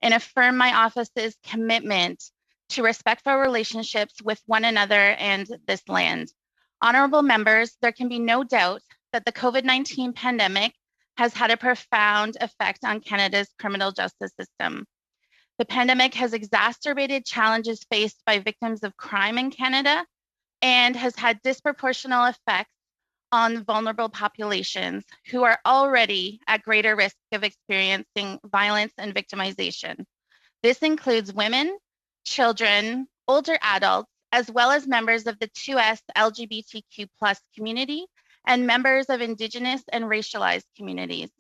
and affirm my office's commitment to respectful relationships with one another and this land. Honorable members, there can be no doubt that the COVID-19 pandemic has had a profound effect on Canada's criminal justice system. The pandemic has exacerbated challenges faced by victims of crime in Canada and has had disproportionate effects on vulnerable populations who are already at greater risk of experiencing violence and victimization. This includes women, children, older adults, as well as members of the 2S LGBTQ+ community and members of Indigenous and racialized communities.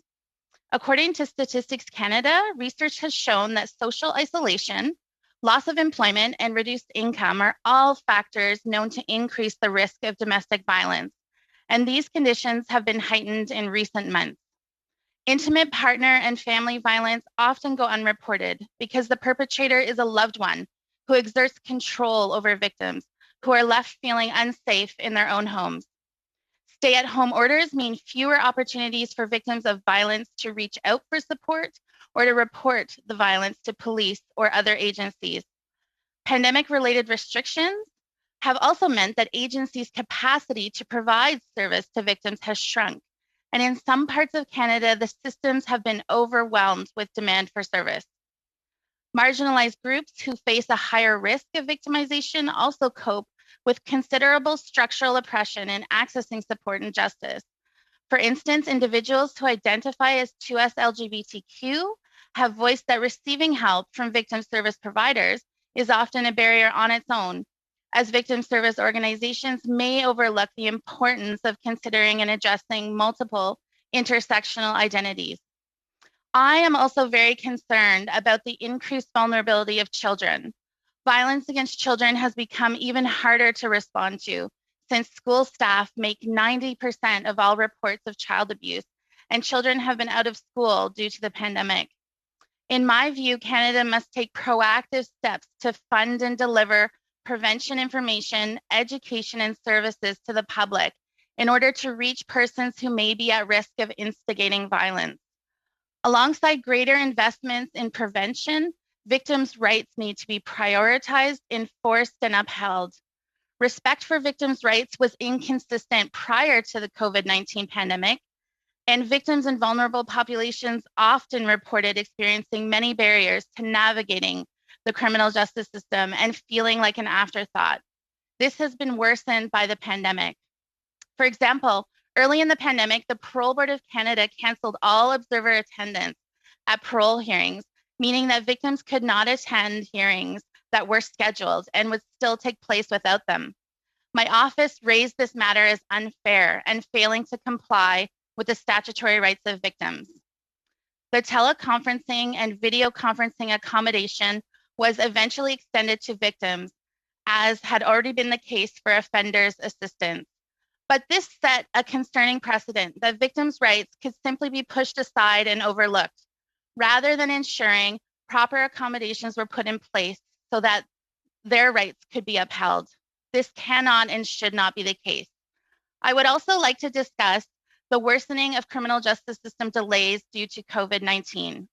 According to Statistics Canada, research has shown that social isolation, loss of employment, and reduced income are all factors known to increase the risk of domestic violence, and these conditions have been heightened in recent months. Intimate partner and family violence often go unreported because the perpetrator is a loved one who exerts control over victims who are left feeling unsafe in their own homes. Stay-at-home orders mean fewer opportunities for victims of violence to reach out for support or to report the violence to police or other agencies. Pandemic-related restrictions have also meant that agencies' capacity to provide service to victims has shrunk. And in some parts of Canada, the systems have been overwhelmed with demand for service. Marginalized groups who face a higher risk of victimization also cope with considerable structural oppression in accessing support and justice. For instance, individuals who identify as 2S LGBTQ have voiced that receiving help from victim service providers is often a barrier on its own, as victim service organizations may overlook the importance of considering and addressing multiple intersectional identities. I am also very concerned about the increased vulnerability of children. Violence against children has become even harder to respond to since school staff make 90% of all reports of child abuse, and children have been out of school due to the pandemic. In my view, Canada must take proactive steps to fund and deliver prevention information, education, and services to the public in order to reach persons who may be at risk of instigating violence. Alongside greater investments in prevention, victims' rights need to be prioritized, enforced, and upheld. Respect for victims' rights was inconsistent prior to the COVID-19 pandemic, and victims in vulnerable populations often reported experiencing many barriers to navigating the criminal justice system and feeling like an afterthought. This has been worsened by the pandemic. For example, early in the pandemic, the Parole Board of Canada canceled all observer attendance at parole hearings, meaning that victims could not attend hearings that were scheduled and would still take place without them. My office raised this matter as unfair and failing to comply with the statutory rights of victims. The teleconferencing and video conferencing accommodation was eventually extended to victims, as had already been the case for offenders' assistance. But this set a concerning precedent that victims' rights could simply be pushed aside and overlooked, rather than ensuring proper accommodations were put in place so that their rights could be upheld. This cannot and should not be the case. I would also like to discuss the worsening of criminal justice system delays due to COVID-19.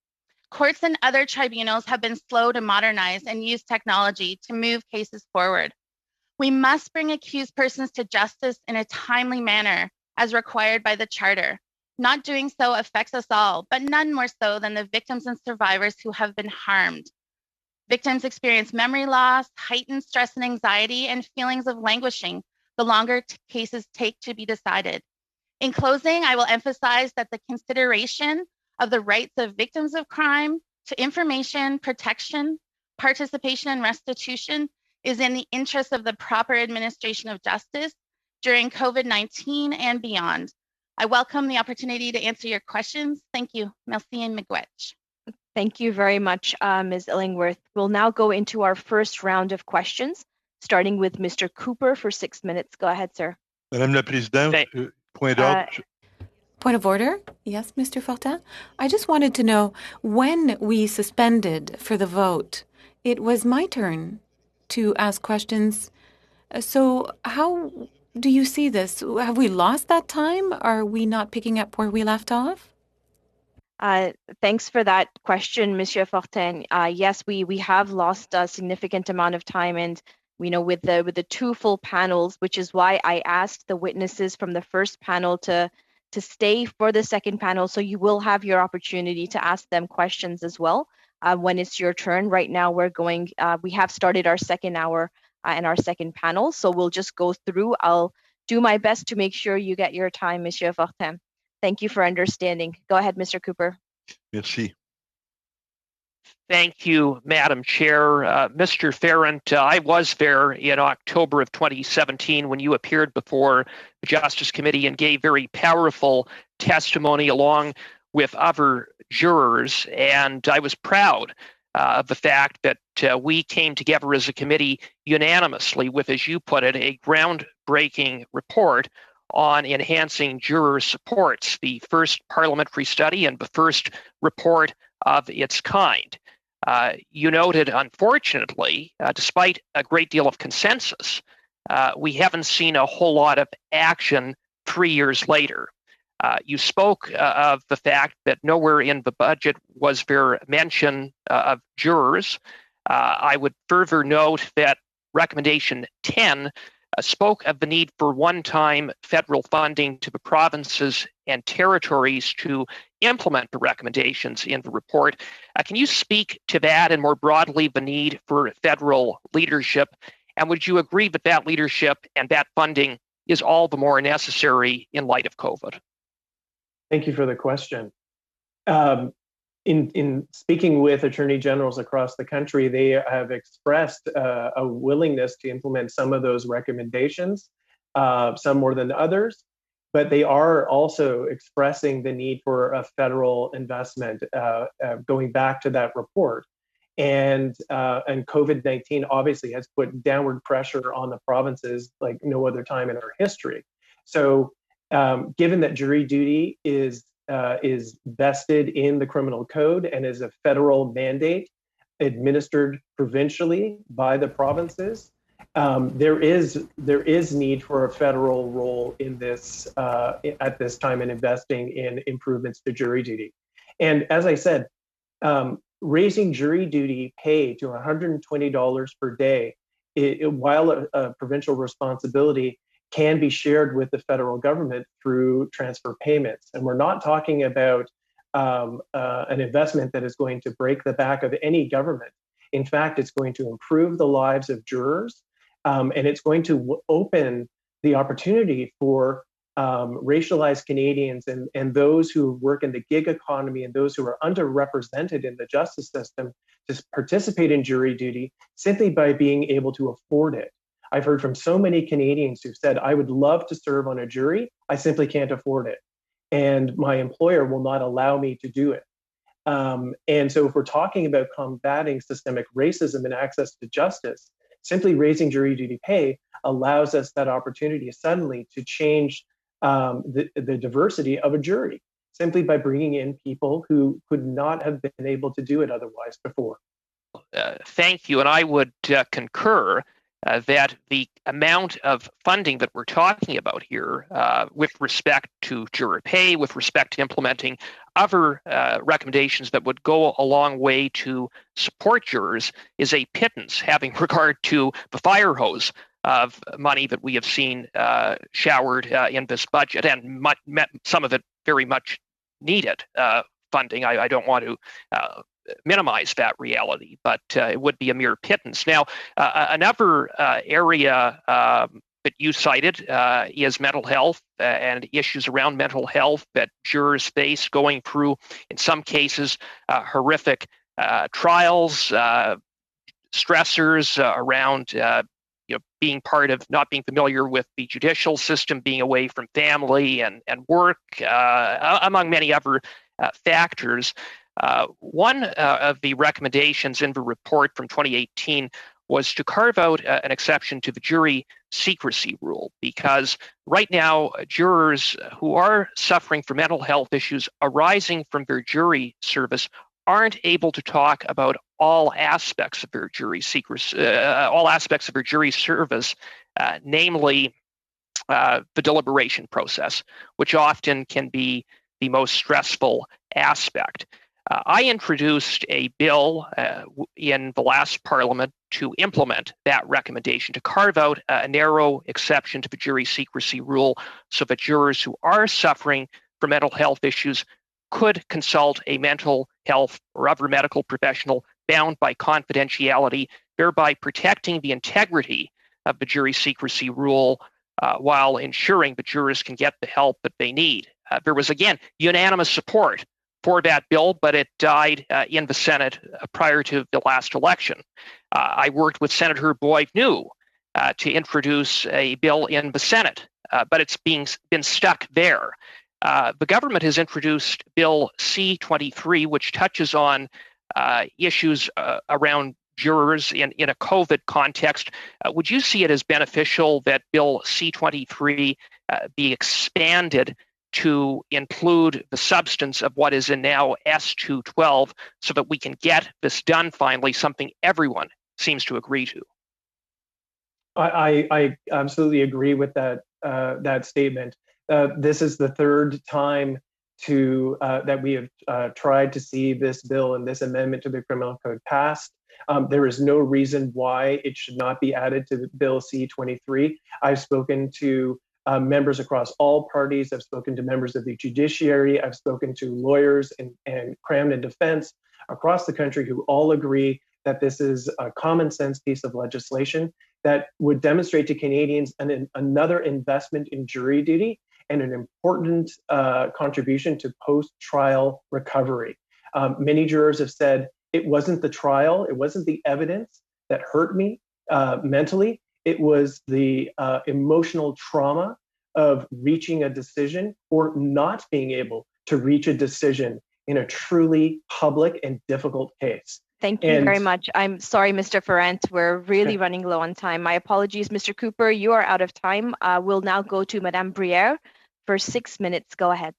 Courts and other tribunals have been slow to modernize and use technology to move cases forward. We must bring accused persons to justice in a timely manner as required by the Charter. Not doing so affects us all, but none more so than the victims and survivors who have been harmed. Victims experience memory loss, heightened stress and anxiety, and feelings of languishing the longer cases take to be decided. In closing, I will emphasize that the consideration of the rights of victims of crime to information, protection, participation, and restitution is in the interest of the proper administration of justice during COVID-19 and beyond. I welcome the opportunity to answer your questions. Thank you. Merci and miigwech. Thank you very much, Ms. Illingworth. We'll now go into our first round of questions, starting with Mr. Cooper for 6 minutes. Go ahead, sir. Madame la Présidente, point d'ordre. Point of order? Yes, Mr. Fortin? I just wanted to know, when we suspended for the vote, it was my turn to ask questions. So how do you see this? Have we lost that time? Are we not picking up where we left off? Thanks for that question, Monsieur Fortin. Yes, we have lost a significant amount of time, and with the two full panels, which is why I asked the witnesses from the first panel to stay for the second panel, so you will have your opportunity to ask them questions as well when it's your turn. Right now, we have started our second hour and our second panel, so we'll just go through. I'll do my best to make sure you get your time, Monsieur Fortin. Thank you for understanding. Go ahead, Mr. Cooper. Merci. Thank you, Madam Chair. Mr. Ferrand, I was there in October of 2017 when you appeared before the Justice Committee and gave very powerful testimony along with other jurors, and I was proud of the fact that we came together as a committee unanimously with, as you put it, a groundbreaking report on enhancing juror supports, the first parliamentary study and the first report of its kind. You noted, unfortunately, despite a great deal of consensus, we haven't seen a whole lot of action 3 years later. You spoke of the fact that nowhere in the budget was there mention of jurors. I would further note that Recommendation 10 spoke of the need for one-time federal funding to the provinces and territories to implement the recommendations in the report. Can you speak to that and more broadly the need for federal leadership? And would you agree that that leadership and that funding is all the more necessary in light of COVID? Thank you for the question. in speaking with attorney generals across the country, they have expressed a willingness to implement some of those recommendations, some more than others, but they are also expressing the need for a federal investment, going back to that report. And COVID-19 obviously has put downward pressure on the provinces like no other time in our history. So given that jury duty is vested in the criminal code and is a federal mandate administered provincially by the provinces, there is need for a federal role in this at this time in investing in improvements to jury duty. And as I said, raising jury duty pay to $120 per day, while a provincial responsibility, can be shared with the federal government through transfer payments. And we're not talking about an investment that is going to break the back of any government. In fact, it's going to improve the lives of jurors, and it's going to open the opportunity for racialized Canadians and those who work in the gig economy and those who are underrepresented in the justice system to participate in jury duty simply by being able to afford it. I've heard from so many Canadians who've said, I would love to serve on a jury, I simply can't afford it. And my employer will not allow me to do it. And so if we're talking about combating systemic racism and access to justice, simply raising jury duty pay allows us that opportunity suddenly to change the diversity of a jury, simply by bringing in people who could not have been able to do it otherwise before. Thank you. And I would concur that the amount of funding that we're talking about here with respect to juror pay, with respect to implementing other recommendations that would go a long way to support jurors, is a pittance, having regard to the fire hose of money that we have seen showered in this budget, and some of it very much needed funding. I don't want to minimize that reality, but it would be a mere pittance. Now, another area that you cited is mental health and issues around mental health that jurors face going through, in some cases, horrific trials, stressors around being part of, not being familiar with the judicial system, being away from family and work, among many other factors. One of the recommendations in the report from 2018 was to carve out an exception to the jury secrecy rule, because right now jurors who are suffering from mental health issues arising from their jury service aren't able to talk about all aspects of their jury secrecy, all aspects of their jury service, namely the deliberation process, which often can be the most stressful aspect. I introduced a bill in the last Parliament to implement that recommendation, to carve out a narrow exception to the jury secrecy rule so that jurors who are suffering from mental health issues could consult a mental health or other medical professional bound by confidentiality, thereby protecting the integrity of the jury secrecy rule while ensuring that jurors can get the help that they need. There was, again, unanimous support for that bill, but it died in the Senate prior to the last election. I worked with Senator Boyd New to introduce a bill in the Senate, but it's been stuck there. The government has introduced Bill C-23, which touches on issues around jurors in a COVID context. Would you see it as beneficial that Bill C-23 be expanded to include the substance of what is in now S-212 so that we can get this done finally, something everyone seems to agree to? I absolutely agree with that statement. This is the third time that we have tried to see this bill and this amendment to the criminal code passed. There is no reason why it should not be added to Bill C-23. I've spoken to members across all parties. I've spoken to members of the judiciary. I've spoken to lawyers and Cramden Defense across the country who all agree that this is a common sense piece of legislation that would demonstrate to Canadians another investment in jury duty and an important contribution to post-trial recovery. Many jurors have said it wasn't the trial, it wasn't the evidence that hurt me mentally, it was the emotional trauma of reaching a decision or not being able to reach a decision in a truly public and difficult case. Thank you very much. I'm sorry, Mr. Ferrant. We're really running low on time. My apologies, Mr. Cooper. You are out of time. We'll now go to Madame Briere for 6 minutes. Go ahead.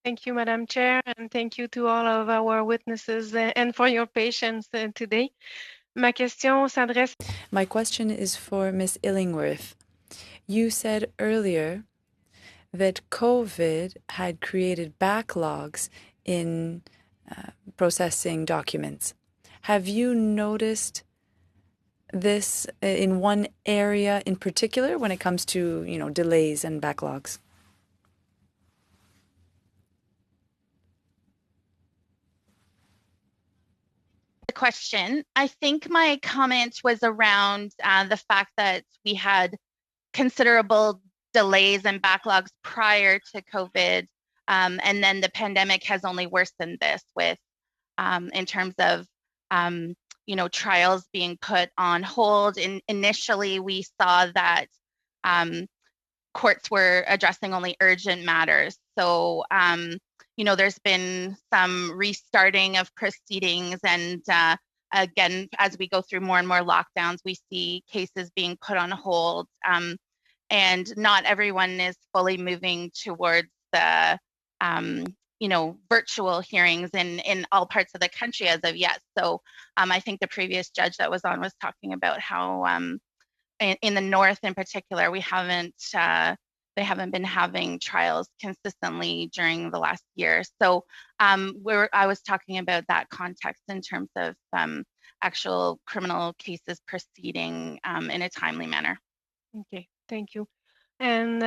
Thank you, Madam Chair, and thank you to all of our witnesses and for your patience today. My question is for Ms. Illingworth. You said earlier that COVID had created backlogs in processing documents. Have you noticed this in one area in particular when it comes to, delays and backlogs? The question, I think my comment was around the fact that we had considerable delays and backlogs prior to COVID, and then the pandemic has only worsened this with, in terms of trials being put on hold. Initially, we saw that courts were addressing only urgent matters. So, there's been some restarting of proceedings. And again, as we go through more and more lockdowns, we see cases being put on hold. And not everyone is fully moving towards the virtual hearings in all parts of the country as of yet. So I think the previous judge that was on was talking about how in the north in particular, they haven't been having trials consistently during the last year. So I was talking about that context in terms of actual criminal cases proceeding in a timely manner. Okay, thank you. And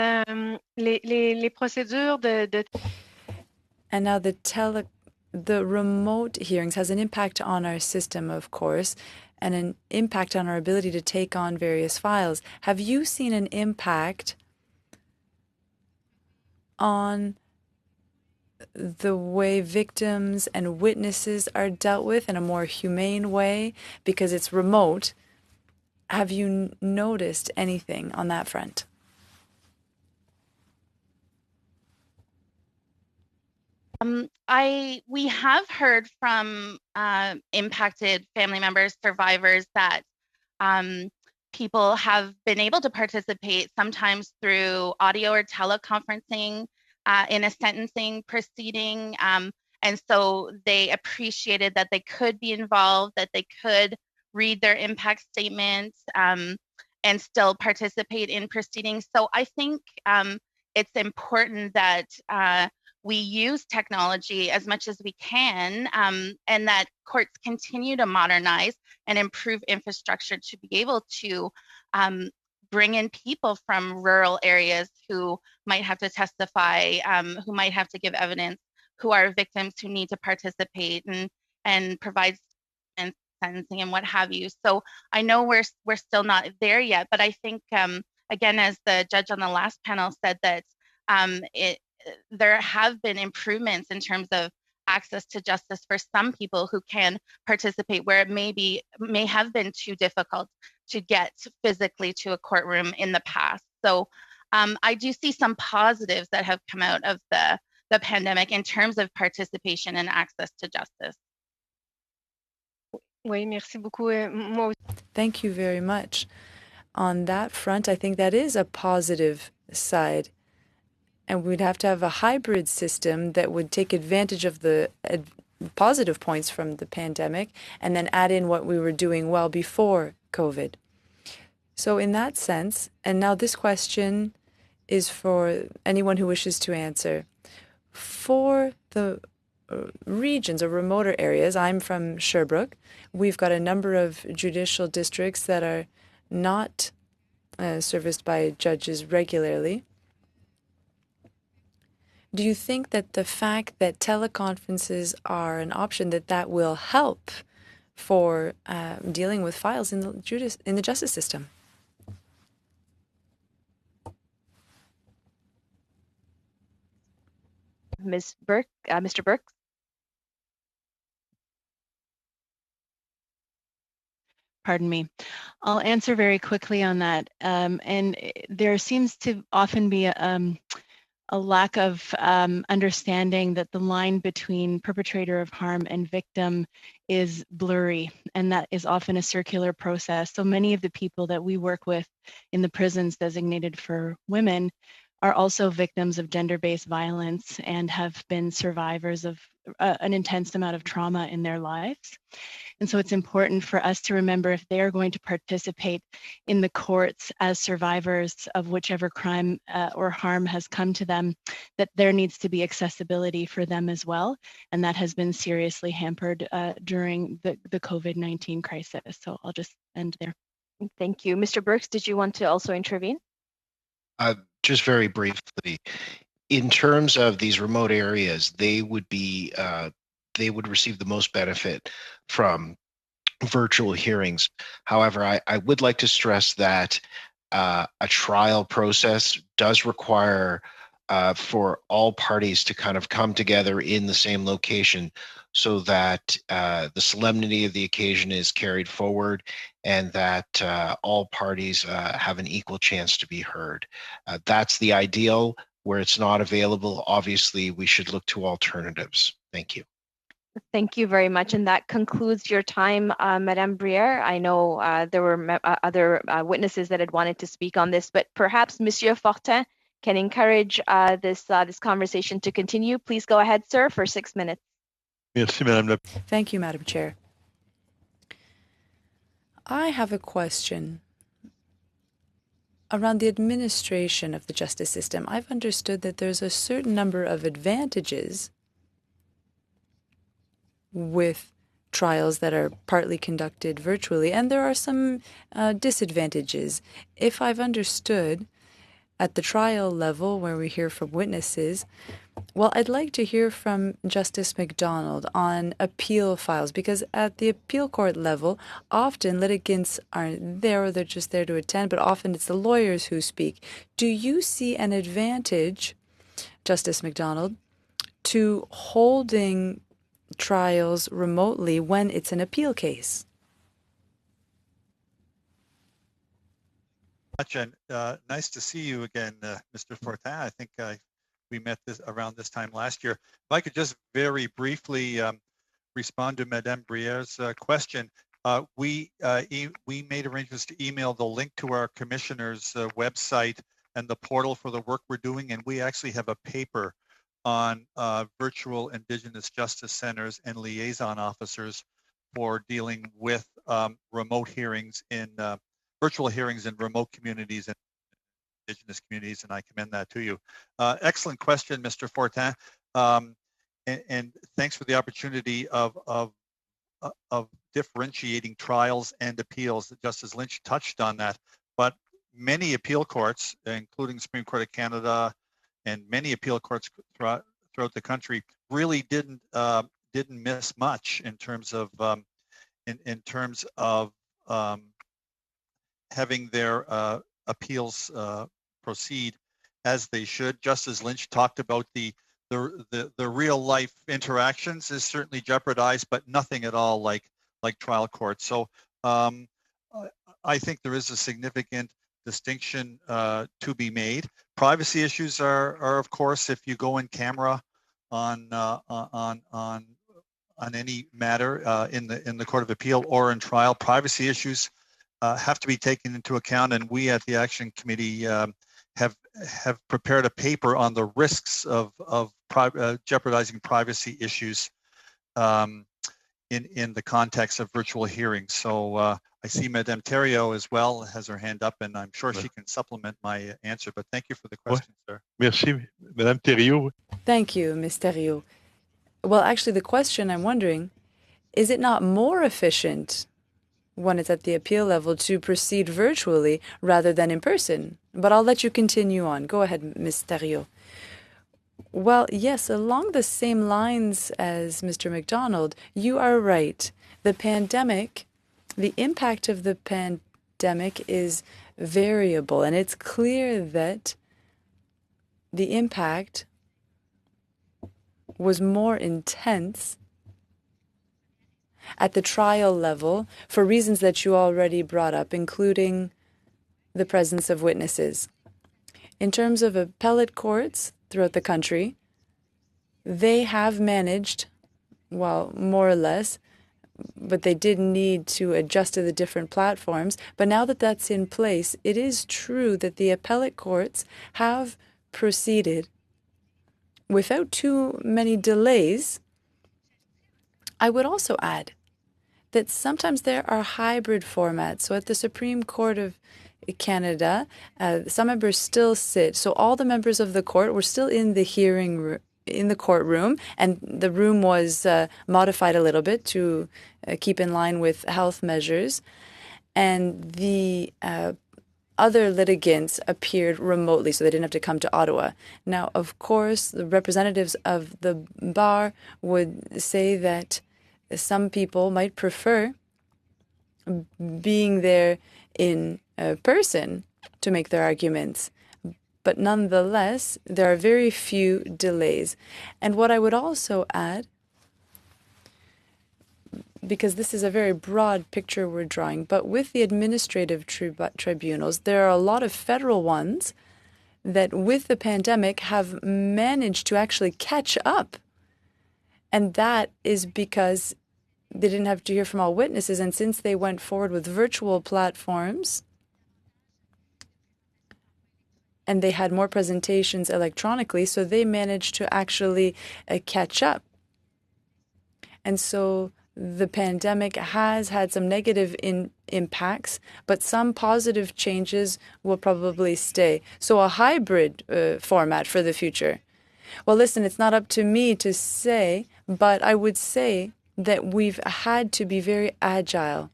les procédures de And now the remote hearings has an impact on our system, of course, and an impact on our ability to take on various files. Have you seen an impact on the way victims and witnesses are dealt with in a more humane way because it's remote? Have you noticed anything on that front? We have heard from impacted family members, survivors, that people have been able to participate sometimes through audio or teleconferencing in a sentencing proceeding. And so they appreciated that they could be involved, that they could read their impact statements and still participate in proceedings. So I think it's important that we use technology as much as we can, and that courts continue to modernize and improve infrastructure to be able to bring in people from rural areas who might have to testify, who might have to give evidence, who are victims who need to participate and provide sentencing and what have you. So I know we're still not there yet, but I think, again, as the judge on the last panel said, that there have been improvements in terms of access to justice for some people who can participate where it may have been too difficult to get physically to a courtroom in the past. So I do see some positives that have come out of the pandemic in terms of participation and access to justice. Oui, merci beaucoup. Thank you very much. On that front, I think that is a positive side. And we'd have to have a hybrid system that would take advantage of the positive points from the pandemic and then add in what we were doing well before COVID. So in that sense, and now this question is for anyone who wishes to answer. For the regions or remoter areas, I'm from Sherbrooke. We've got a number of judicial districts that are not serviced by judges regularly. Do you think that the fact that teleconferences are an option, that will help for dealing with files in the justice system? Ms. Burke, Mr. Burke? Pardon me. I'll answer very quickly on that. And there seems to often be a lack of understanding that the line between perpetrator of harm and victim is blurry, and that is often a circular process. So many of the people that we work with in the prisons designated for women are also victims of gender-based violence and have been survivors of an intense amount of trauma in their lives. And so it's important for us to remember, if they are going to participate in the courts as survivors of whichever crime or harm has come to them, that there needs to be accessibility for them as well. And that has been seriously hampered during the COVID-19 crisis. So I'll just end there. Thank you. Mr. Burks, did you want to also intervene? Just very briefly, in terms of these remote areas, they would receive the most benefit from virtual hearings. However, I would like to stress that a trial process does require for all parties to kind of come together in the same location, so that the solemnity of the occasion is carried forward, and that all parties have an equal chance to be heard. That's the ideal. Where it's not available, obviously, we should look to alternatives. Thank you. Thank you very much. And that concludes your time, Madame Briere. I know there were other witnesses that had wanted to speak on this, but perhaps Monsieur Fortin can encourage this conversation to continue. Please go ahead, sir, for 6 minutes. Merci, Madame la... Thank you, Madam Chair. I have a question around the administration of the justice system. I've understood that there's a certain number of advantages with trials that are partly conducted virtually, and there are some disadvantages. If I've understood, at the trial level, where we hear from witnesses, well, I'd like to hear from Justice McDonald on appeal files, because at the appeal court level, often litigants aren't there, or they're just there to attend, but often it's the lawyers who speak. Do you see an advantage, Justice McDonald, to holding trials remotely when it's an appeal case? And nice to see you again, Mr. Fortin. I think we met around this time last year. If I could just very briefly respond to Madame Briere's question. We made arrangements to email the link to our commissioner's website and the portal for the work we're doing, and we actually have a paper on virtual Indigenous justice centers and liaison officers for dealing with remote hearings in virtual hearings in remote communities and Indigenous communities, and I commend that to you. Excellent question, Mr. Fortin, and thanks for the opportunity of differentiating trials and appeals. Justice Lynch touched on that, but many appeal courts, including Supreme Court of Canada and many appeal courts throughout the country, really didn't miss much in terms of having their appeals proceed as they should. Justice Lynch talked about the real life interactions is certainly jeopardized, but nothing at all like trial courts. So I think there is a significant distinction to be made. Privacy issues are of course, if you go in camera on any matter in the Court of Appeal or in trial, privacy issues have to be taken into account, and we at the Action Committee have prepared a paper on the risks of jeopardizing privacy issues in the context of virtual hearings. So I see Madame Thériault as well has her hand up, and I'm sure she can supplement my answer, but thank you for the question, sir. Merci, Madame Thériault. Thank you, Ms. Thériault. Well, actually, the question I'm wondering, is it not more efficient when it's at the appeal level to proceed virtually rather than in person? But I'll let you continue on. Go ahead, Ms. Thériault. Well, yes, along the same lines as Mr. McDonald, you are right. The pandemic, the impact of the pandemic is variable, and it's clear that the impact was more intense at the trial level for reasons that you already brought up, including the presence of witnesses. In terms of appellate courts throughout the country, they have managed, well, more or less, but they did need to adjust to the different platforms. But now that that's in place, it is true that the appellate courts have proceeded without too many delays. I would also add that sometimes there are hybrid formats. So at the Supreme Court of Canada, some members still sit. So all the members of the court were still in the hearing room, in the courtroom, and the room was modified a little bit to keep in line with health measures. And the other litigants appeared remotely, so they didn't have to come to Ottawa. Now, of course, the representatives of the bar would say that some people might prefer being there in person to make their arguments. But nonetheless, there are very few delays. And what I would also add, because this is a very broad picture we're drawing, but with the administrative tribunals, there are a lot of federal ones that with the pandemic have managed to actually catch up. And that is because they didn't have to hear from all witnesses. And since they went forward with virtual platforms, and they had more presentations electronically, so they managed to actually catch up. And so the pandemic has had some negative impacts, but some positive changes will probably stay. So a hybrid format for the future. Well, listen, it's not up to me to say, but I would say that we've had to be very agile,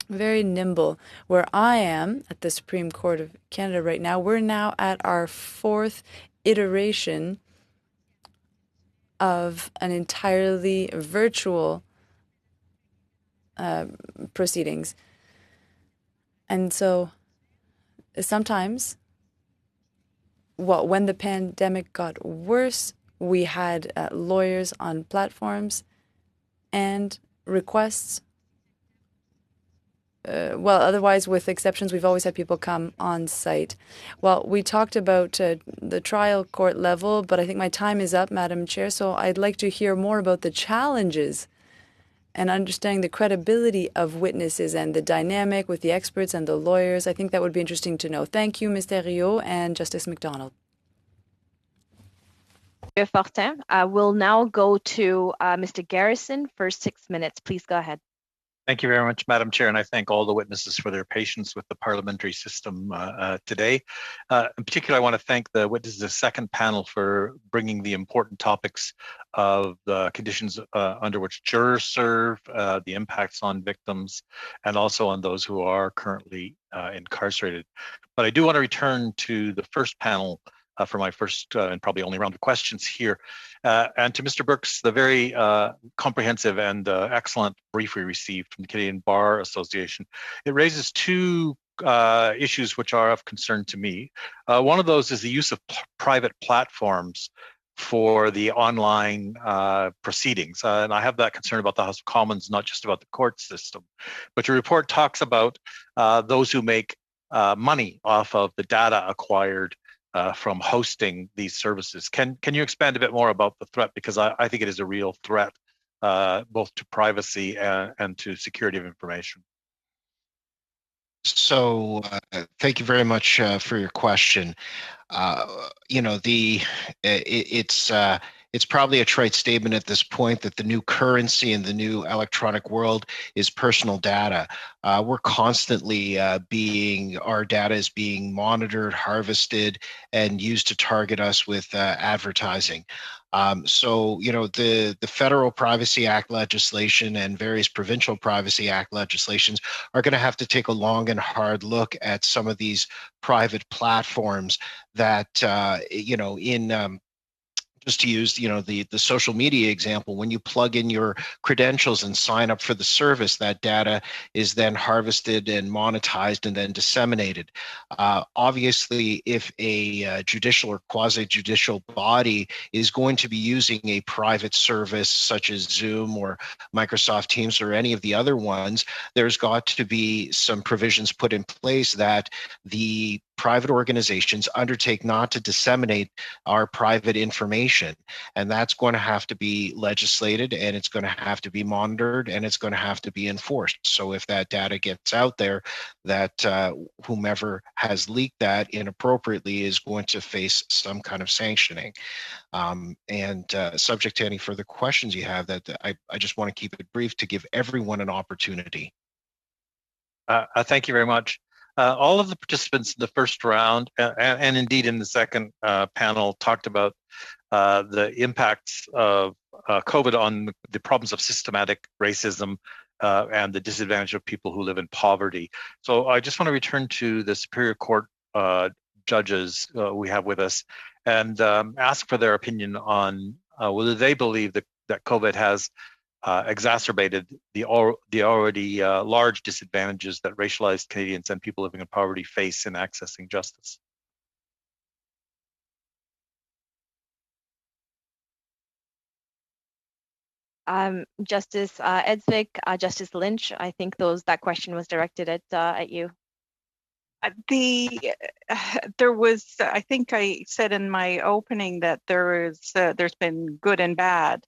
very nimble. Where I am at the Supreme Court of Canada right now, we're now at our 4th iteration of an entirely virtual proceedings. And so sometimes, well, when the pandemic got worse, we had lawyers on platforms and requests. Well, otherwise, with exceptions, we've always had people come on site. Well, we talked about the trial court level, but I think my time is up, Madam Chair, so I'd like to hear more about the challenges and understanding the credibility of witnesses and the dynamic with the experts and the lawyers. I think that would be interesting to know. Thank you, Ms. Thériault and Justice McDonald. Fortin. We'll now go to Mr. Garrison for 6 minutes. Please go ahead. Thank you very much, Madam Chair, and I thank all the witnesses for their patience with the parliamentary system today. In particular, I want to thank the witnesses of the second panel for bringing the important topics of the conditions under which jurors serve, the impacts on victims, and also on those who are currently incarcerated. But I do want to return to the first panel for my first and probably only round of questions here. And to Mr. Burks, the very comprehensive and excellent brief we received from the Canadian Bar Association. It raises two issues which are of concern to me. One of those is the use of private platforms for the online proceedings. And I have that concern about the House of Commons, not just about the court system. But your report talks about those who make money off of the data acquired from hosting these services. Can you expand a bit more about the threat? Because I think it is a real threat, both to privacy and to security of information. So thank you very much for your question. You know, it's probably a trite statement at this point that the new currency in the new electronic world is personal data. We're constantly our data is being monitored, harvested, and used to target us with advertising. So, you know, the Federal Privacy Act legislation and various provincial Privacy Act legislations are going to have to take a long and hard look at some of these private platforms that, you know, in just to use, the social media example, when you plug in your credentials and sign up for the service, that data is then harvested and monetized and then disseminated. Obviously, if a judicial or quasi-judicial body is going to be using a private service such as Zoom or Microsoft Teams or any of the other ones, there's got to be some provisions put in place that the private organizations undertake not to disseminate our private information. And that's going to have to be legislated, and it's going to have to be monitored, and it's going to have to be enforced. So if that data gets out there, that whomever has leaked that inappropriately is going to face some kind of sanctioning. Subject to any further questions you have, that I just want to keep it brief to give everyone an opportunity. Thank you very much. All of the participants in the first round and indeed in the second panel talked about the impacts of COVID on the problems of systematic racism and the disadvantage of people who live in poverty. So I just want to return to the Superior Court judges we have with us and ask for their opinion on whether they believe that COVID has exacerbated the already large disadvantages that racialized Canadians and people living in poverty face in accessing justice. Justice Edsvik, Justice Lynch, I think that question was directed at you. There was, I think I said in my opening that there's been good and bad.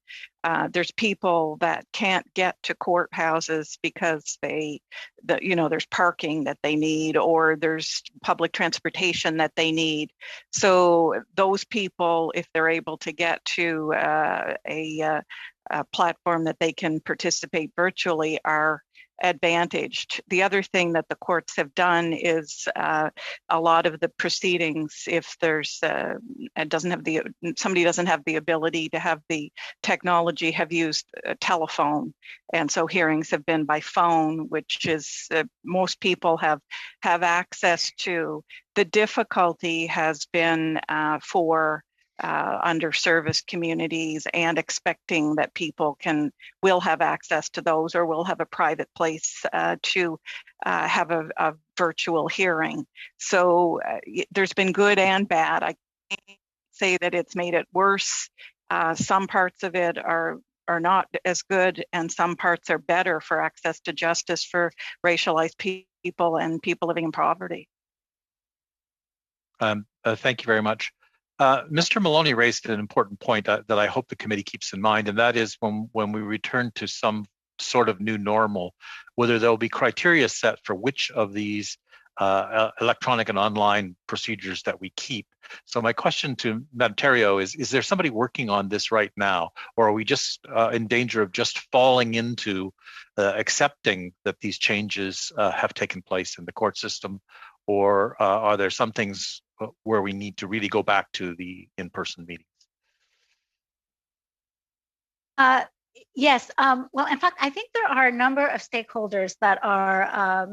There's people that can't get to courthouses because there's parking that they need, or there's public transportation that they need. So those people, if they're able to get to a platform that they can participate virtually, are advantaged. The other thing that the courts have done is a lot of the proceedings, if there's somebody doesn't have the ability to have the technology, have used a telephone, and so hearings have been by phone, which is most people have access to. The difficulty has been for underserviced communities, and expecting that people will have access to those or will have a private place to have a virtual hearing. So there's been good and bad. I can't say that it's made it worse. Some parts of it are not as good, and some parts are better for access to justice for racialized people and people living in poverty. Thank you very much. Mr. Maloney raised an important point that I hope the committee keeps in mind, and that is when we return to some sort of new normal, whether there will be criteria set for which of these electronic and online procedures that we keep. So my question to Madam Theriault is there somebody working on this right now, or are we just in danger of just falling into accepting that these changes have taken place in the court system, or are there some things where we need to really go back to the in-person meetings? Yes. Well, in fact, I think there are a number of stakeholders that are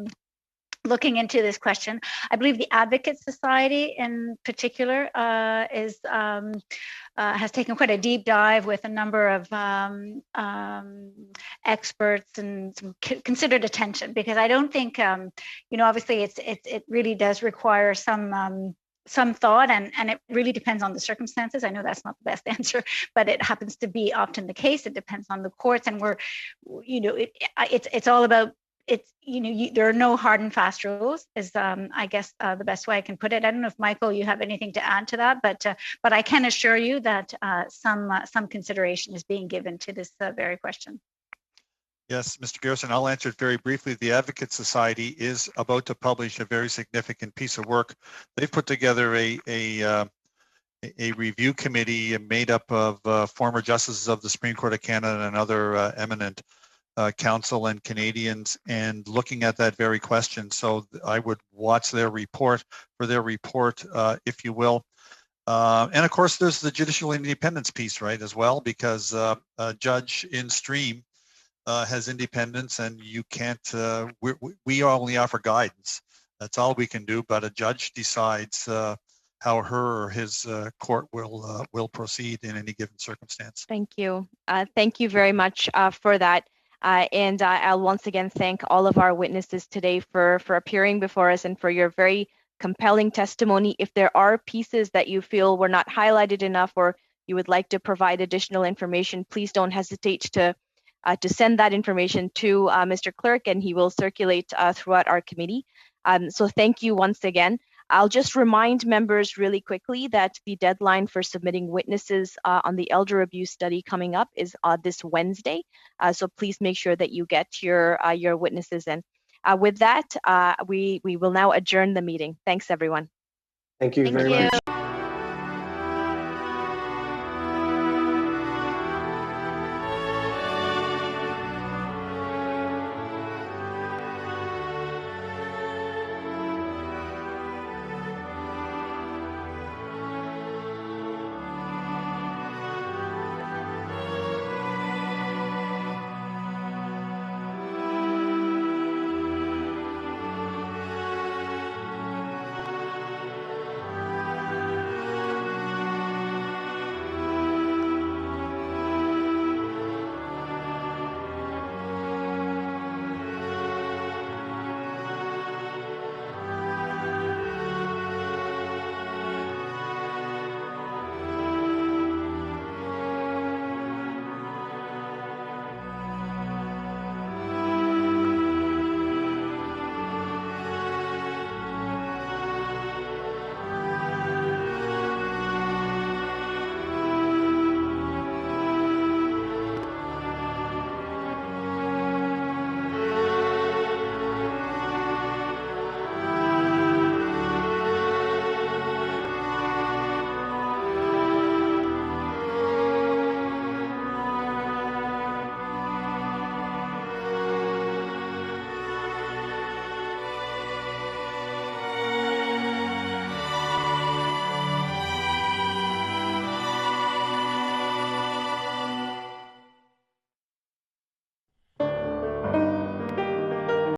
looking into this question. I believe the Advocate Society in particular has taken quite a deep dive with a number of experts and some considered attention, because I don't think, obviously it really does require some thought, and it really depends on the circumstances. I know that's not the best answer, but it happens to be often the case. It depends on the courts, and it's all about, there are no hard and fast rules, is I guess the best way I can put it. I don't know if Michael, you have anything to add to that, but I can assure you that some consideration is being given to this very question. Yes, Mr. Garrison, I'll answer it very briefly. The Advocate Society is about to publish a very significant piece of work. They've put together a review committee made up of former justices of the Supreme Court of Canada and other eminent counsel and Canadians, and looking at that very question. So I would watch their report, if you will. And of course, there's the judicial independence piece, right, as well, because a judge in stream has independence, and you can't, we only offer guidance. That's all we can do, but a judge decides how her or his court will proceed in any given circumstance. Thank you. Thank you very much for that. And I'll once again thank all of our witnesses today for appearing before us and for your very compelling testimony. If there are pieces that you feel were not highlighted enough or you would like to provide additional information, please don't hesitate to send that information to Mr. Clerk, and he will circulate throughout our committee. So thank you once again. I'll just remind members really quickly that the deadline for submitting witnesses on the elder abuse study coming up is this Wednesday. So please make sure that you get your witnesses in. With that, we will now adjourn the meeting. Thanks, everyone. Thank you very much.